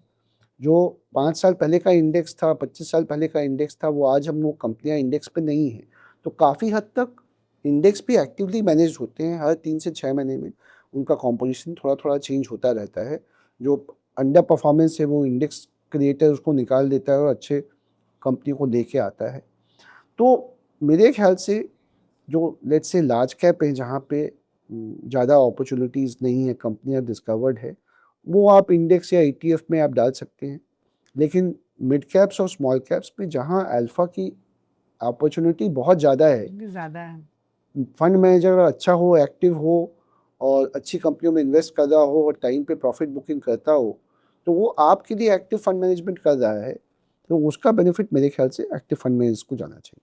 जो 5 साल पहले का इंडेक्स था, 25 साल पहले का इंडेक्स था, वो आज हम वो कंपनियां इंडेक्स पे नहीं हैं। तो काफ़ी हद तक इंडेक्स भी एक्टिवली मैनेज होते हैं। हर 3 से 6 महीने में उनका कॉम्पोजिशन थोड़ा थोड़ा चेंज होता रहता है। जो अंडर परफॉर्मेंस है वो इंडेक्स क्रिएटर उसको निकाल देता है और अच्छे कंपनी को लेके आता है। तो मेरे ख्याल से जो लेट्स से लार्ज कैप है जहाँ पे ज़्यादा अपॉर्चुनिटीज़ नहीं है, कंपनियां डिस्कवर्ड है, वो आप इंडेक्स या ईटीएफ में आप डाल सकते हैं। लेकिन मिड कैप्स और स्मॉल कैप्स में जहाँ अल्फा की अपॉर्चुनिटी बहुत ज़्यादा है, ज़्यादा है। फंड मैनेजर अच्छा हो, एक्टिव हो और अच्छी कंपनियों में इन्वेस्ट कर रहा हो और टाइम पे प्रॉफिट बुकिंग करता हो, तो वो आपके लिए एक्टिव फंड मैनेजमेंट कर रहा है, तो उसका बेनिफिट मेरे ख्याल से एक्टिव फंड मैनेजर को जाना चाहिए।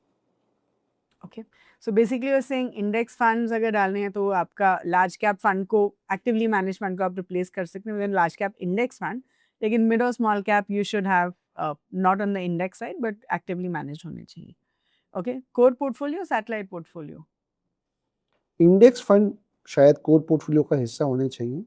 Okay, so basically you are saying index funds अगर डालने हैं तो आपका लार्ज कैप फंड को, एक्टिवली मैनेज फंड को आप रिप्लेस कर सकते हैं with large cap index fund, लेकिन मिड और small cap you should have not on the index side but actively manage होने चाहिए। Okay, core portfolio, satellite portfolio? Index fund शायद कोर पोर्टफोलियो का हिस्सा होने चाहिए,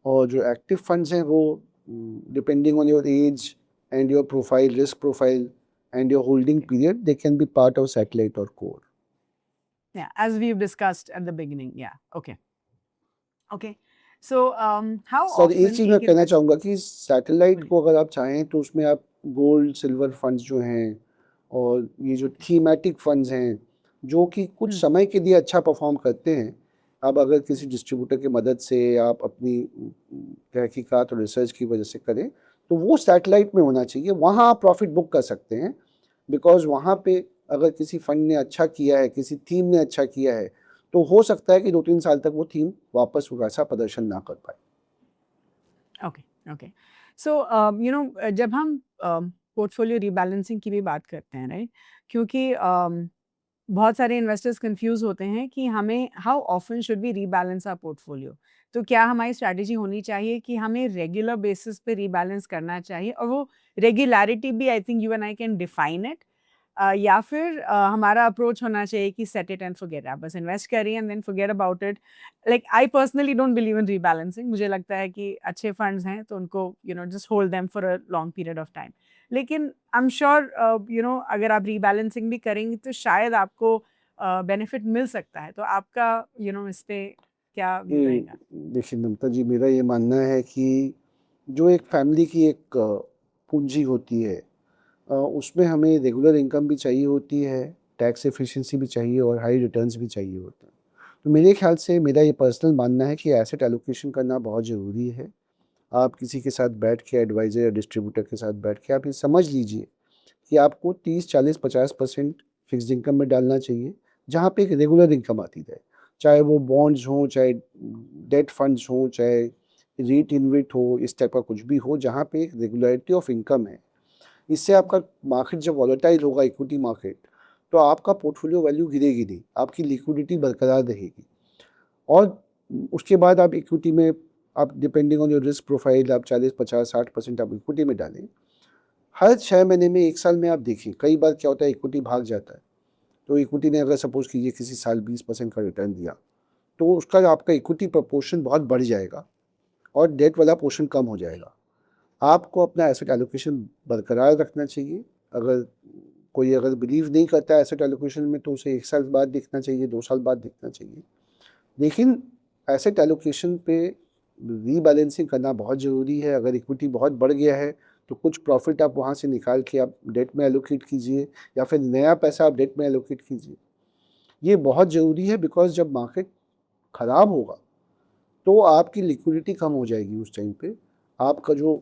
और जो एक्टिव फंड्स हैं वो depending on your age and your profile, risk profile and your holding period, they can be part of satellite और core. Yeah, as we've discussed at the beginning. Yeah, okay. Okay. So, how sir एक often चीज़ मैं एक कहना invest? चाहूँगा कि satellite को अगर आप चाहें तो उसमें आप गोल्ड सिल्वर फंड्स जो हैं और ये जो थीमेटिक फंड्स हैं जो कि कुछ समय के लिए अच्छा परफॉर्म करते हैं, अब अगर किसी डिस्ट्रीब्यूटर की मदद से आप अपनी तहकीकात और रिसर्च की वजह से करें तो वो सैटेलाइट में होना चाहिए, वहाँ आप प्रॉफिट बुक कर सकते हैं। बिकॉज वहाँ पे अगर किसी फंड ने अच्छा किया है, किसी थीम ने अच्छा किया है, तो हो सकता है कि 2-3 साल तक वो थीम वापस वैसा प्रदर्शन ना कर पाए। Okay okay. सो जब हम पोर्टफोलियो रीबैलेंसिंग की भी बात करते हैं, राइट? क्योंकि बहुत सारे इन्वेस्टर्स कंफ्यूज होते हैं कि हमें how often should be rebalance our portfolio. तो क्या हमारी स्ट्रैटेजी होनी चाहिए कि हमें रेगुलर बेसिस पे रीबैलेंस करना चाहिए, और वो रेगुलरिटी भी I think you and I can define it, या फिर हमारा अप्रोच होना चाहिए कि सेट इट एंड फॉरगेट, आप बस इन्वेस्ट करिए and then forget about it. Like I personally don't believe in rebalancing, मुझे लगता है कि अच्छे फंड्स हैं तो उनको just hold them for a long period of time. लेकिन आई एम श्योर अगर आप रीबैलेंसिंग भी करेंगे तो शायद आपको बेनिफिट मिल सकता है। तो आपका इस पे क्या व्यू रहेगा? देखिए ममता जी, मेरा ये मानना है कि जो एक फैमिली की एक पूंजी होती है, उसमें हमें रेगुलर इनकम भी चाहिए होती है, टैक्स एफिशिएंसी भी चाहिए और हाई रिटर्न्स भी चाहिए होते हैं। तो मेरे ख्याल से मेरा ये पर्सनल मानना है कि एसेट एलोकेशन करना बहुत ज़रूरी है। आप किसी के साथ बैठ के, एडवाइज़र या डिस्ट्रीब्यूटर के साथ बैठ के आप ये समझ लीजिए कि आपको 30, 40, 50% फिक्स्ड इनकम में डालना चाहिए, जहाँ पे एक रेगुलर इनकम आती रहे। चाहे वो बॉन्ड्स हों, चाहे डेट फंड्स हों, चाहे रीट इन्विट हो, इस टाइप का कुछ भी हो, जहाँ पे एक रेगुलरिटी ऑफ इनकम है। इससे आपका मार्केट जब वॉलेटाइल होगा, इक्विटी मार्केट, तो आपका पोर्टफोलियो वैल्यू गिरेगी नहीं, आपकी लिक्विडिटी बरकरार रहेगी। और उसके बाद आप इक्विटी में, आप depending on your risk profile, आप 40, 50, 60% आप इक्विटी में डालें। हर 6 महीने में, 1 साल में आप देखिए, कई बार क्या होता है, इक्विटी भाग जाता है। तो इक्विटी ने अगर सपोज़ कीजिए किसी साल 20% का रिटर्न दिया, तो उसका आपका इक्विटी प्रपोर्शन बहुत बढ़ जाएगा और डेट वाला पोर्शन कम हो जाएगा। आपको अपना एसेट एलोकेशन बरकरार रखना चाहिए। अगर कोई बिलीव नहीं करता है एसेट एलोकेशन में, तो उसे 1 साल बाद देखना चाहिए, 2 साल बाद देखना चाहिए। लेकिन एसेट एलोकेशन पे रीबैलेंसिंग करना बहुत ज़रूरी है। अगर इक्विटी बहुत बढ़ गया है, तो कुछ प्रॉफिट आप वहाँ से निकाल के आप डेट में एलोकेट कीजिए, या फिर नया पैसा आप डेट में एलोकेट कीजिए। ये बहुत ज़रूरी है, बिकॉज़ जब मार्केट ख़राब होगा, तो आपकी लिक्विडिटी कम हो जाएगी उस टाइम पे। आपका जो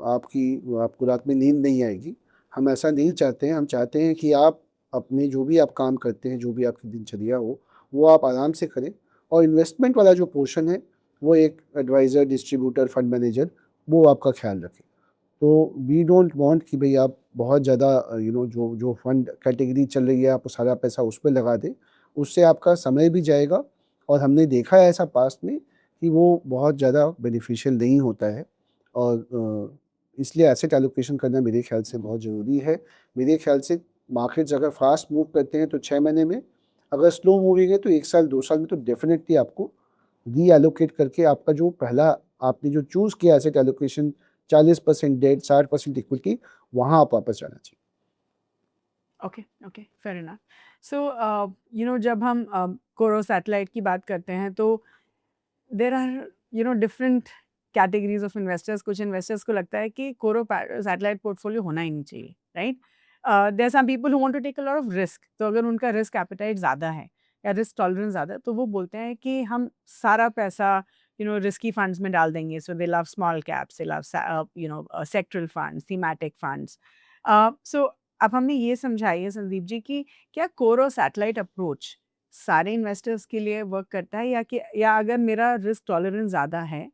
आपको रात में नींद नहीं आएगी। हम ऐसा नहीं चाहते हैं। हम चाहते हैं कि आप अपने जो भी आप काम करते हैं, जो भी आपकी दिनचर्या हो, वो आप आराम से करें, और इन्वेस्टमेंट वाला जो पोर्शन है, वो एक एडवाइज़र, डिस्ट्रीब्यूटर, फंड मैनेजर, वो आपका ख़्याल रखे। तो वी डोंट वांट कि भई आप बहुत ज़्यादा जो जो फंड कैटेगरी चल रही है, आप सारा पैसा उस पे लगा दें। उससे आपका समय भी जाएगा, और हमने देखा है ऐसा पास्ट में कि वो बहुत ज़्यादा बेनिफिशियल नहीं होता है। और इसलिए एसेट एलोकेशन करना मेरे ख़्याल से बहुत ज़रूरी है। मेरे ख़्याल से मार्केट्स अगर फ़ास्ट मूव करते हैं तो 6 महीने में, अगर स्लो मूविंग है तो 1 साल, 2 साल में तो डेफ़िनेटली आपको रीएलोकेट करके आपका जो पहला आपने जो चूज़ किया एसेट एलोकेशन, 40% डेट, 60% इक्विटी, वहाँ आप वापस जाना चाहिए। Okay, okay, fair enough. So जब हम कोरो सैटेलाइट की बात करते हैं, तो there are different categories of investors. कुछ इन्वेस्टर्स को लगता है कि कोरो सैटेलाइट पोर्टफोलियो होना ही नहीं चाहिए, right? There are some people who want to take a lot of risk. तो अगर उनका रिस्क एपेटाइट ज़्यादा है या रिस्क टॉलरेंस ज़्यादा है, तो वो बोलते हैं कि हम सारा पैसा रिस्की फंड्स में डाल देंगे। So they love small caps, they love sectoral funds, thematic funds. So अब हमें ये समझाइए संदीप जी कि क्या कोरो सैटेलाइट अप्रोच सारे इन्वेस्टर्स के लिए वर्क करता है, या अगर मेरा रिस्क टॉलरेंस ज़्यादा है,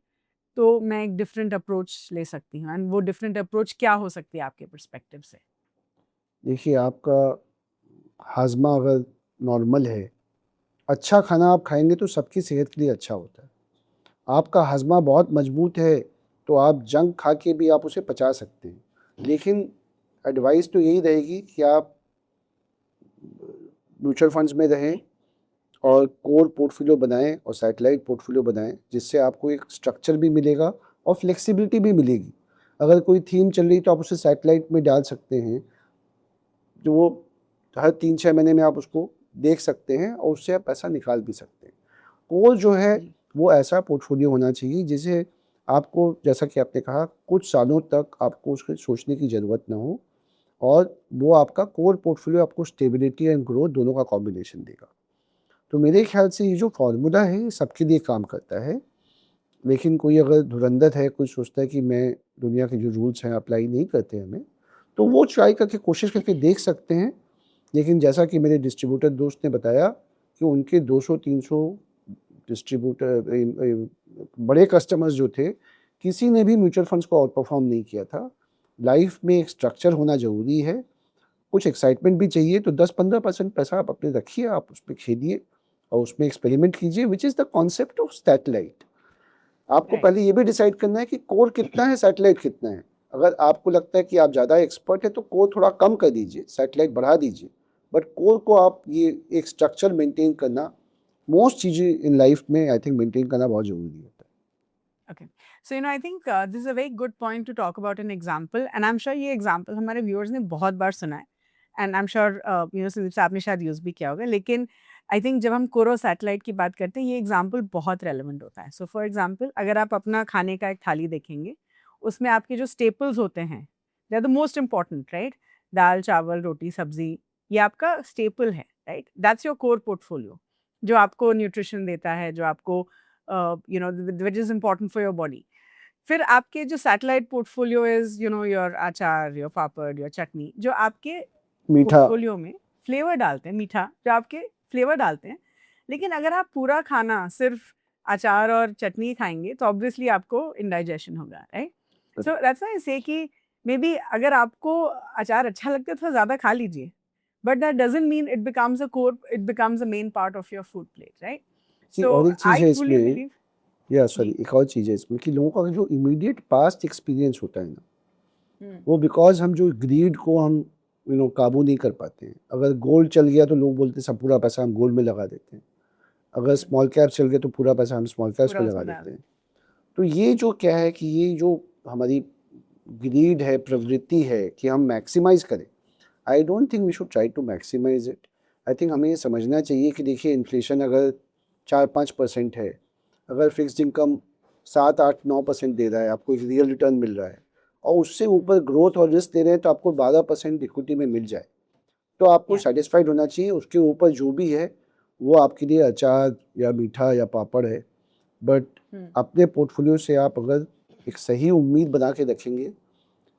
तो मैं एक डिफरेंट अप्रोच ले सकती हूँ, एंड वो डिफरेंट अप्रोच क्या हो सकती है आपके पर्सपेक्टिव से? देखिए, आपका हाज़मा अगर नॉर्मल है, अच्छा खाना आप खाएँगे तो सबकी सेहत के लिए अच्छा होता है। आपका हाज़मा बहुत मज़बूत है, तो आप जंक खा के भी आप उसे पचा सकते हैं। लेकिन एडवाइस तो यही रहेगी कि आप म्यूचुअल फंड्स में रहें, और कोर पोर्टफोलियो बनाएँ और सैटेलाइट पोर्टफोलियो बनाएँ, जिससे आपको एक स्ट्रक्चर भी मिलेगा और फ्लेक्सिबिलिटी भी मिलेगी। अगर कोई थीम चल रही है, तो आप उसे सैटेलाइट में डाल सकते हैं, जो वो हर 3-6 महीने में आप उसको देख सकते हैं, और उससे आप पैसा निकाल भी सकते हैं। कोर जो है, जी। वो ऐसा पोर्टफोलियो होना चाहिए जिसे आपको, जैसा कि आपने कहा, कुछ सालों तक आपको उसको सोचने की ज़रूरत ना हो, और वो आपका कोर पोर्टफोलियो आपको स्टेबिलिटी एंड ग्रोथ दोनों का कॉम्बिनेशन देगा। तो मेरे ख्याल से ये जो फ़ॉर्मूला है, ये सबके लिए काम करता है। लेकिन कोई अगर धुरंधर है, कोई सोचता है कि मैं दुनिया के जो रूल्स हैं अप्लाई नहीं करते हमें, तो वो ट्राई करके, कोशिश करके देख सकते हैं। लेकिन जैसा कि मेरे डिस्ट्रीब्यूटर दोस्त ने बताया कि उनके 200-300 डिस्ट्रीब्यूटर बड़े कस्टमर्स जो थे, किसी ने भी म्यूचुअल फंड्स को आउट परफॉर्म नहीं किया था। लाइफ में एक स्ट्रक्चर होना ज़रूरी है, कुछ एक्साइटमेंट भी चाहिए, तो 10-15% पैसा आप अपने रखिए, आप उसमें खेलिए और उसमें एक्सपेरिमेंट कीजिए, which is the concept of satellite. आपको राइट। पहले ये भी डिसाइड करना है कि कोर कितना है, सैटेलाइट कितना है। अगर आपको लगता है कि आप ज़्यादा एक्सपर्ट हैं, तो कोर थोड़ा कम कर दीजिए, सैटेलाइट बढ़ा दीजिए। बट कोर को आप ये एक स्ट्रक्चर मेंटेन करना, मोस्ट चीज़ें इन लाइफ में आई थिंक मेंटेन करना बहुत ज़रूरी होता Okay. So, I think this is a very good point to talk about an example, and I'm sure ये example हमारे viewers ने बहुत बार सुना है, and I'm sure संदीप साहब आपने शायद यूज़ भी किया होगा। लेकिन आई थिंक जब हम कोरो सैटेलाइट की बात करते हैं, ये एग्जाम्पल बहुत रेलेवेंट होता है। सो फॉर एग्जाम्पल, अगर आप अपना खाने का एक थाली देखेंगे, उसमें आपके जो स्टेपल्स होते हैं, they are the most important, right? दाल, चावल, रोटी, सब्जी, ये आपका स्टेपल है, right? That's your core portfolio, जो आपको न्यूट्रिशन देता है, जो आपको which is important for your body. फिर आपके जो सैटेलाइट पोर्टफोलियो इज योर अचार, योर पापड़, योर चटनी, जो आपके मीठा। पोर्टफोलियो में फ्लेवर डालते हैं, मीठा जो आपके फ्लेवर डालते हैं। लेकिन अगर आप पूरा खाना सिर्फ अचार और चटनी खाएंगे तो ऑब्वियसली आपको इंडाइजेशन होगा, right? So that's why I से कि मे बी अगर आपको अचार अच्छा लगता है तो ज़्यादा खा लीजिए, but that doesn't mean it becomes a main part of your food plate, right? See so और एक चीज़ आई है ट्रूली इसमें, बिलीव। या जी। सॉरी, एक और चीज़ है इसमें कि लोगों का जो इमीडिएट पास्ट एक्सपीरियंस होता है ना, हम्म, वो बिकॉज हम जो ग्रीड को हम काबू नहीं कर पाते हैं। अगर गोल्ड चल गया तो लोग बोलते हैं सब पूरा पैसा हम गोल्ड में लगा देते हैं। अगर स्मॉल कैप चल गया तो पूरा पैसा हम स्मॉल कैप्स पूरा में लगा उसमें डाल। देते हैं। तो ये जो क्या है कि ये जो हमारी ग्रीड है, प्रवृत्ति है कि हम मैक्सिमाइज करें, I don't think we should try to maximise it. I think हमें ये समझना चाहिए कि देखिए इन्फ्लेशन अगर 4-5% है, अगर फिक्स्ड इनकम 7-8-9% दे रहा है, आपको एक रियल रिटर्न मिल रहा है और उससे ऊपर ग्रोथ और रिस्क दे रहे हैं तो आपको 12% इक्विटी में मिल जाए, तो आपको Yeah. सेटिस्फाइड होना चाहिए। उसके ऊपर जो भी है वो आपके लिए अचार या मीठा या पापड़ है। बट अपने पोर्टफोलियो से आप अगर एक सही उम्मीद बना के रखेंगे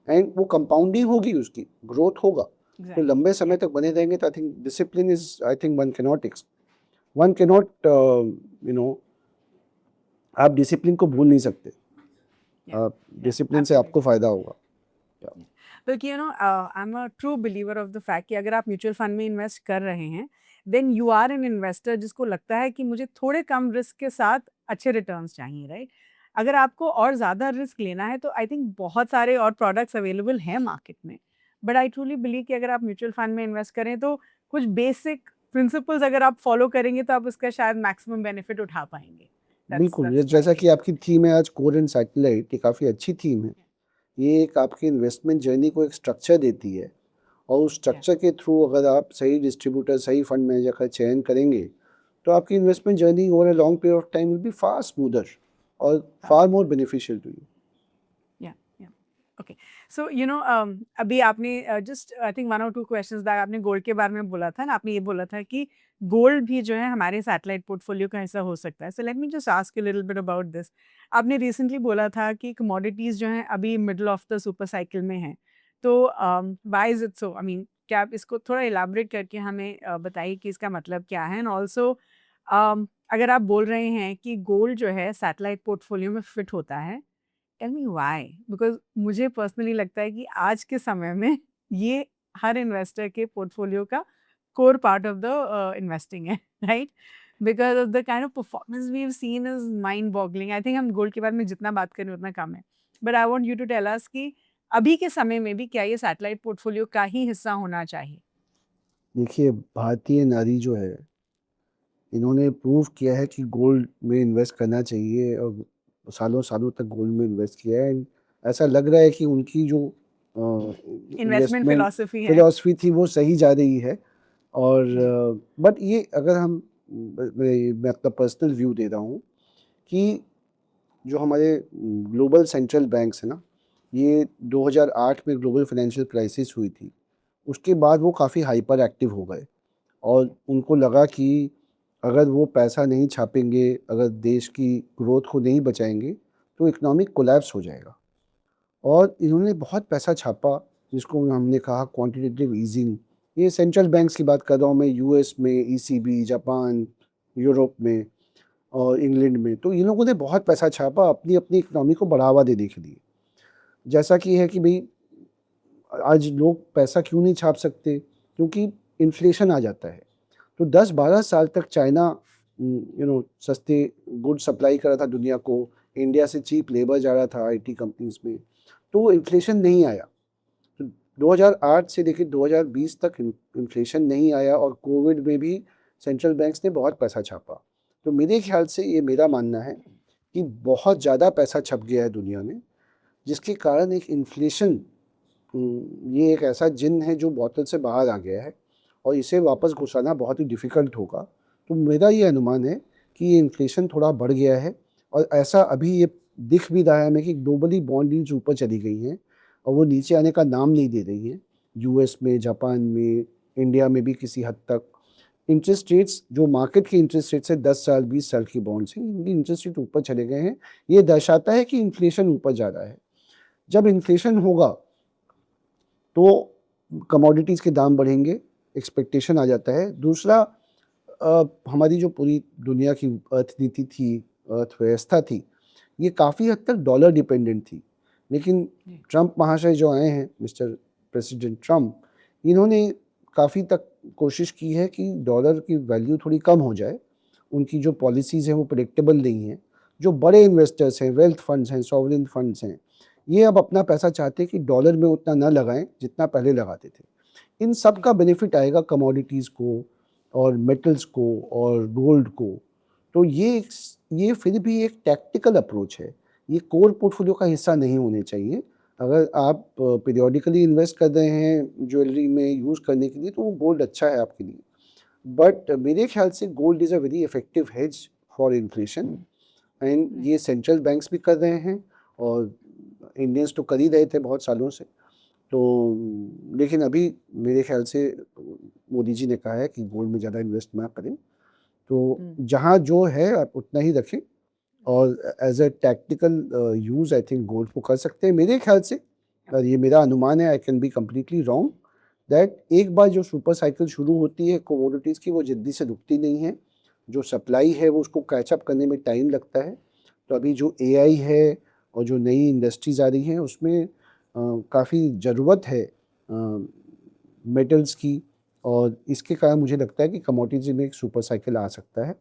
एंड वो कंपाउंडिंग होगी, उसकी ग्रोथ होगा, तो Exactly. लंबे समय तक बने रहेंगे। तो I think discipline is, I think one cannot आप डिसिप्लिन को भूल नहीं सकते। Yeah. डिसिप्लिन से Absolutely. आपको फायदा होगा। बल्कि I am a true believer of the fact कि अगर आप म्यूचुअल फंड में इन्वेस्ट कर रहे हैं, then you are an investor जिसको लगता है कि मुझे थोड़े कम रिस्क के साथ अच्छे रिटर्न्स चाहिए, राइट? अगर आपको और ज़्यादा रिस्क लेना है तो आई थिंक बहुत सारे और प्रोडक्ट्स अवेलेबल हैं मार्केट में। बट आई ट्रूली बिलीव कि अगर आप म्यूचुअल फंड में इन्वेस्ट करें तो कुछ बेसिक प्रिंसिपल्स अगर आप फॉलो करेंगे तो आप उसका शायद मैक्सिमम बेनिफिट उठा पाएंगे। बिल्कुल, दैट्स माय जैसा कि टेक। आपकी थीम है आज कोर एंड सैटेलाइट, ये काफ़ी अच्छी थीम है। ये एक आपकी इन्वेस्टमेंट जर्नी को एक स्ट्रक्चर देती है और उस स्ट्रक्चर के थ्रू अगर आप सही डिस्ट्रीब्यूटर, सही फंड मैनेजर का चयन करेंगे तो आपकी investment journey over a long period of time will be far smoother और far more beneficial to you. Okay. So अभी आपने जस्ट आई थिंक 1 और 2 क्वेश्चंस बैक आपने गोल्ड के बारे में बोला था ना, आपने ये बोला था कि गोल्ड भी जो है हमारे सैटेलाइट पोर्टफोलियो का हिस्सा हो सकता है। सो let me just ask you little bit about this. आपने रिसेंटली बोला था कि कमोडिटीज़ जो हैं अभी middle of the super cycle में हैं। तो why is it so? I mean क्या आप इसको थोड़ा इलैबोरेट करके हमें बताइए कि इसका मतलब क्या है? एंड ऑल्सो अगर आप बोल रहे हैं कि गोल्ड जो है सैटेलाइट पोर्टफोलियो में फिट होता है, टेल मी व्हाई? बिकॉज़ मुझे पर्सनली लगता है कि आज के समय में ये हर इन्वेस्टर के पोर्टफोलियो का core part of the investing है, right? Because of the kind of performance we have seen is mind boggling. I think हम गोल्ड के बारे में जितना बात करें उतना कम है। But I want you to tell us कि अभी के समय में भी क्या ये सैटेलाइट पोर्टफोलियो का ही हिस्सा होना चाहिए? देखिए, भारतीय नारी जो है, इन्होंने प्रूव किया है कि गोल्ड में इन्वेस्ट करना चाहिए और सालों-सालों तक गोल्ड में इन्वेस्ट किया है एंड ऐसा लग रहा है कि उनकी जो इन्वेस्टमेंट इन्वेस्टमेंट फिलॉसफी है। फिलॉसफी थी वो सही जा रही है। और बट ये अगर हम मैं अपना पर्सनल व्यू दे रहा हूँ कि जो हमारे ग्लोबल सेंट्रल बैंक्स हैं ना, ये 2008 में ग्लोबल फाइनेंशियल क्राइसिस हुई थी। उसके बाद वो काफ़ी हाइपर एक्टिव हो गए और उनको लगा कि अगर वो पैसा नहीं छापेंगे, अगर देश की ग्रोथ को नहीं बचाएंगे तो इकोनॉमिक कोलैप्स हो जाएगा। और इन्होंने बहुत पैसा छापा, जिसको हमने कहा क्वांटिटेटिव ईजिंग। ये सेंट्रल बैंक्स की बात कर रहा हूँ मैं, यूएस में ईसीबी, जापान, यूरोप में और इंग्लैंड में। तो इन लोगों ने बहुत पैसा छापा अपनी अपनी इकोनॉमी को बढ़ावा देने के लिए। जैसा कि है कि भाई आज लोग पैसा क्यों नहीं छाप सकते, क्योंकि इन्फ्लेशन आ जाता है। तो 10-12 साल तक चाइना सस्ते गुड सप्लाई कर रहा था दुनिया को, इंडिया से चीप लेबर जा रहा था आईटी कंपनीज में, तो इन्फ्लेशन नहीं आया। तो 2008 से लेकर 2020 तक इन्फ्लेशन नहीं आया और कोविड में भी सेंट्रल बैंक्स ने बहुत पैसा छापा। तो मेरे ख्याल से ये मेरा मानना है कि बहुत ज़्यादा पैसा छप गया है दुनिया में, जिसके कारण एक इन्फ्लेशन, ये एक ऐसा जिन है जो बोतल से बाहर आ गया है और इसे वापस घुसाना बहुत ही डिफ़िकल्ट होगा। तो मेरा ये अनुमान है कि ये इन्फ्लेशन थोड़ा बढ़ गया है और ऐसा अभी ये दिख भी रहा है हमें कि ग्लोबली बॉन्ड यील्ड्स ऊपर चली गई हैं और वो नीचे आने का नाम नहीं दे रही हैं। यूएस में, जापान में, इंडिया में भी किसी हद तक। इंटरेस्ट रेट्स जो मार्केट के इंटरेस्ट रेट्स है 10 साल 20 साल की बॉन्ड्स हैं, इनकी इंटरेस्ट रेट ऊपर चले गए हैं। ये दर्शाता है कि इन्फ्लेशन ऊपर जा रहा है। जब इन्फ्लेशन होगा तो कमोडिटीज़ के दाम बढ़ेंगे, एक्सपेक्टेशन आ जाता है। दूसरा, हमारी जो पूरी दुनिया की अर्थनीति थी, अर्थव्यवस्था थी, ये काफ़ी हद तक डॉलर डिपेंडेंट थी। लेकिन ट्रंप महाशय जो आए हैं, मिस्टर प्रेसिडेंट ट्रंप, इन्होंने काफ़ी तक कोशिश की है कि डॉलर की वैल्यू थोड़ी कम हो जाए। उनकी जो पॉलिसीज़ हैं वो प्रेडिक्टेबल नहीं हैं। जो बड़े इन्वेस्टर्स हैं, वेल्थ फंड्स हैं, सॉवरेन फंड्स हैं, ये अब अपना पैसा चाहते हैं कि डॉलर में उतना ना लगाएं जितना पहले लगाते थे। इन सब का बेनिफिट आएगा कमोडिटीज़ को और मेटल्स को और गोल्ड को। तो ये फिर भी एक टैक्टिकल अप्रोच है, ये कोर पोर्टफोलियो का हिस्सा नहीं होने चाहिए। अगर आप पीरियोडिकली इन्वेस्ट कर रहे हैं ज्वेलरी में यूज़ करने के लिए, तो वो गोल्ड अच्छा है आपके लिए। बट मेरे ख्याल से gold is a very effective hedge for inflation, and ये सेंट्रल बैंक्स भी कर रहे हैं और इंडियंस तो कर ही रहे थे बहुत सालों से। तो लेकिन अभी मेरे ख्याल से मोदी जी ने कहा है कि गोल्ड में ज़्यादा इन्वेस्ट ना करें। तो जहाँ जो है आप उतना ही रखें, और as a tactical use I think gold को कर सकते हैं मेरे ख्याल से। और ये मेरा अनुमान है, I can be completely wrong, that एक बार जो सुपर साइकिल शुरू होती है कोमोडिटीज़ की, वो जल्दी से रुकती नहीं है। जो सप्लाई है वो उसको कैचअप करने में टाइम लगता है। तो अभी जो एआई है और जो नई इंडस्ट्रीज़ आ रही हैं, उसमें काफ़ी ज़रूरत है मेटल्स की, और इसके कारण मुझे लगता है कि कमोडिटीज़ में एक सुपर साइकिल आ सकता है,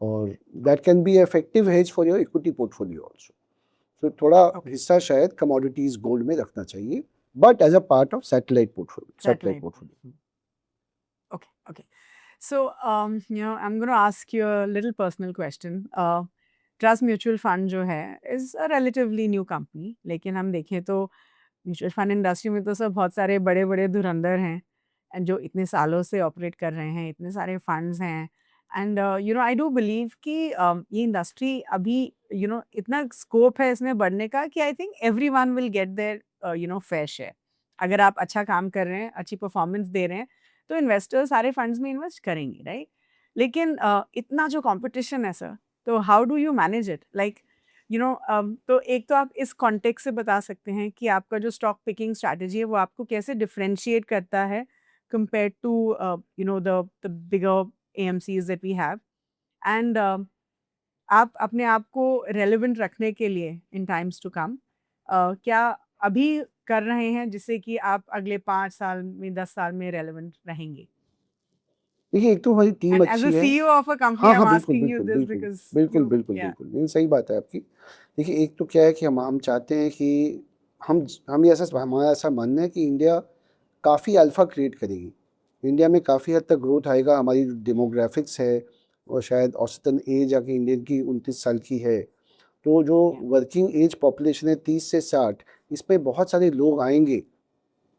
और that can be effective hedge for your equity portfolio also. तो थोड़ा हिस्सा शायद कमोडिटीज़ गोल्ड में रखना चाहिए, but as a part of satellite portfolio. Okay, okay. So, I'm going to ask you a little personal question. Trust Mutual Fund जो है is a relatively new company, लेकिन हम देखें तो म्यूचुअल फंड इंडस्ट्री में तो सब बहुत सारे बड़े बड़े धुरंधर हैं and जो इतने सालों से ऑपरेट कर रहे हैं, इतने सारे फंड्स हैं, एंड आई डू बिलीव कि ये इंडस्ट्री अभी इतना स्कोप है इसमें बढ़ने का कि I think everyone will get their fair share. अगर आप अच्छा काम कर रहे हैं, अच्छी परफॉर्मेंस दे रहे हैं, तो इन्वेस्टर्स सारे फंड्स में इन्वेस्ट करेंगे, राइट? लेकिन इतना जो कंपटीशन है सर, तो how do you manage it? Like तो एक तो आप इस कॉन्टेक्स्ट से बता सकते हैं कि आपका जो स्टॉक पिकिंग स्ट्रैटेजी है वो आपको कैसे डिफरेंशिएट करता है compare to the bigger AMCs that we have, and आप अपने आप को रेलेवेंट रखने के लिए इन टाइम्स टू कम क्या अभी कर रहे हैं जिससे कि आप अगले 5 साल में 10 साल में रेलेवेंट रहेंगे? देखिए, एक तो हमारी टीम एंड एज अ अच्छी है। CEO ऑफ अ कंपनी हाँ, आई एम हाँ, बिल्कुल, आस्किंग यू बिल्कुल, दिस बिल्कुल, बिकॉज़ बिल्कुल, यू बिल्कुल, या बिल्कुल, नहीं, सही बात है आपकी। देखिए, एक तो क्या है कि हम चाहते हैं कि हम ये ऐसा हमारा ऐसा मानना है कि इंडिया काफ़ी अल्फ़ा क्रिएट करेगी। इंडिया में काफ़ी हद तक ग्रोथ आएगा। हमारी डेमोग्राफिक्स है, और शायद औसतन एज आके इंडियन की 29 साल की है। तो जो या वर्किंग एज पॉपुलेशन है 30 से 60, इसमें बहुत सारे लोग आएँगे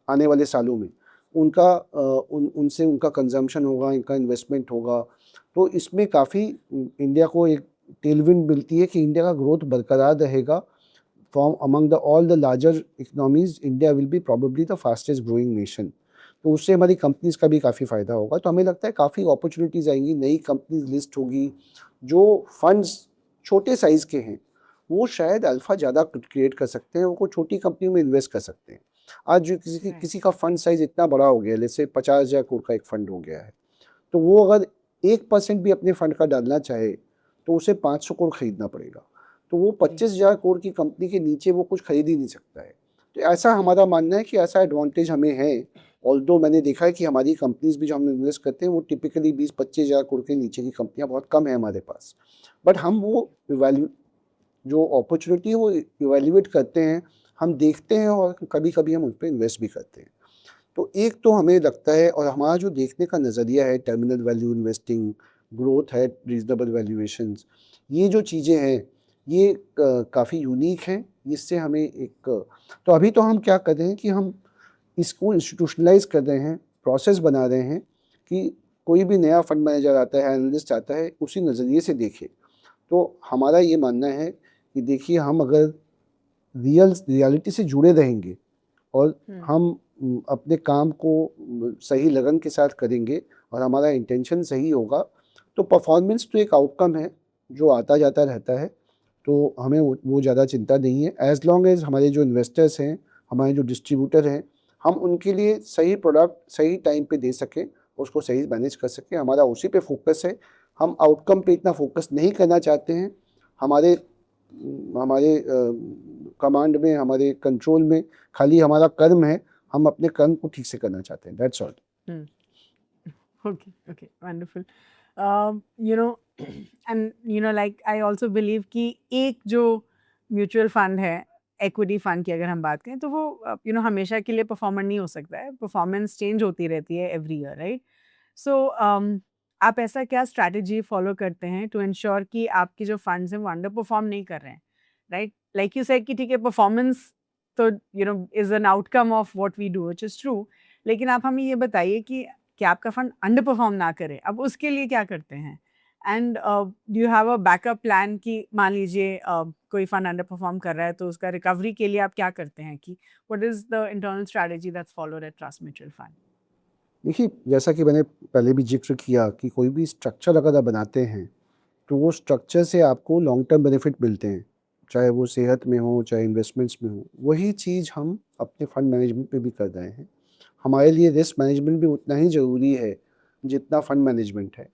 आने वाले सालों में। उनका उनसे उनका कंजम्पशन होगा, इनका इन्वेस्टमेंट होगा। तो इसमें काफ़ी इंडिया को एक टेलविंड मिलती है कि इंडिया का ग्रोथ बरकरार रहेगा। From among the all the larger economies, India will be probably the fastest growing nation. तो उससे हमारी कंपनीज़ का भी काफ़ी फ़ायदा होगा। तो हमें लगता है काफ़ी अपॉर्चुनिटीज़ आएँगी, नई कंपनीज़ लिस्ट होगी। जो फंड्स छोटे साइज़ के हैं, वो शायद अल्फ़ा ज़्यादा क्रिएट कर सकते हैं, वो छोटी कंपनियों में इन्वेस्ट कर सकते हैं। आज जो राइट किसी का फंड साइज़ इतना बड़ा हो गया है, जैसे 50,000 करोड़ का एक फंड हो गया है, तो वो अगर 1% भी अपने फंड का डालना चाहे, तो उसे 500 करोड़ खरीदना पड़ेगा। तो वो जी 25,000 करोड़ की कंपनी के नीचे वो कुछ खरीद ही नहीं सकता है। तो ऐसा हमारा मानना है कि ऐसा एडवांटेज हमें है। ऑल्दो मैंने देखा है कि हमारी कंपनीज़ भी जो हम इन्वेस्ट करते हैं, वो टिपिकली 20-25,000 करोड़ के नीचे की कंपनियाँ बहुत कम है हमारे पास। बट हम वो वैल्यू जो अपॉर्चुनिटी है वो इवैल्यूएट करते हैं, हम देखते हैं, और कभी-कभी हम उस पे इन्वेस्ट भी करते हैं। तो एक तो हमें लगता है, और हमारा जो देखने का नज़रिया है, टर्मिनल वैल्यू इन्वेस्टिंग, ग्रोथ है, रीज़नेबल वैल्यूएशंस, ये जो चीज़ें हैं, ये काफ़ी यूनिक हैं। इससे हमें एक तो अभी तो हम क्या कर रहे हैं कि हम इसको इंस्टीट्यूशनलाइज़ कर रहे हैं, प्रोसेस बना रहे हैं कि कोई भी नया फंड मैनेजर आता है, एनालिस्ट आता है, उसी नज़रिए से देखे। तो हमारा ये मानना है कि देखिए, हम अगर रियलिटी से जुड़े रहेंगे, और हम अपने काम को सही लगन के साथ करेंगे, और हमारा इंटेंशन सही होगा तो परफॉर्मेंस तो एक आउटकम है जो आता जाता रहता है, तो हमें वो ज़्यादा चिंता नहीं है। एज़ लॉन्ग एज़ हमारे जो इन्वेस्टर्स हैं, हमारे जो डिस्ट्रीब्यूटर हैं, हम उनके लिए सही प्रोडक्ट सही टाइम पे दे सकें, उसको सही मैनेज कर सकें, हमारा उसी पे फोकस है। हम आउटकम पे इतना फोकस नहीं करना चाहते हैं। हमारे हमारे कमांड में, हमारे कंट्रोल में खाली हमारा कर्म है, हम अपने कर्म को ठीक से करना चाहते हैं, that's all. Okay, okay, wonderful. You know, and you know, like I also believe कि एक जो म्यूचुअल फंड है, इक्विटी फंड की अगर हम बात करें तो वो हमेशा के लिए परफॉर्मर नहीं हो सकता है, परफॉर्मेंस चेंज होती रहती है एवरी ईयर, राइट? सो आप ऐसा क्या स्ट्रैटेजी फॉलो करते हैं टू इंश्योर कि आपके जो फंड्स हैं वो अंडर परफॉर्म नहीं कर रहे हैं, राइट? लाइक यू सेड कि ठीक है, परफॉर्मेंस तो is an outcome of what we do, which is true, लेकिन आप हमें ये बताइए कि आपका फंड अंडर परफॉर्म ना करे, अब उसके लिए क्या करते हैं? And do you have a backup plan कि मान लीजिए कोई फंड अंडर परफॉर्म कर रहा है तो उसका रिकवरी के लिए आप क्या करते हैं, कि what is the internal strategy that's followed at Trust mutual fund? देखिए, जैसा कि मैंने पहले भी ज़िक्र किया कि कोई भी स्ट्रक्चर अगर आप बनाते हैं, तो वो स्ट्रक्चर से आपको लॉन्ग टर्म बेनिफिट मिलते हैं, चाहे वो सेहत में हो, चाहे इन्वेस्टमेंट्स में हो। वही चीज़ हम अपने फंड मैनेजमेंट पे भी कर रहे हैं। हमारे लिए रिस्क मैनेजमेंट भी उतना ही ज़रूरी है, जितना फंड मैनेजमेंट है।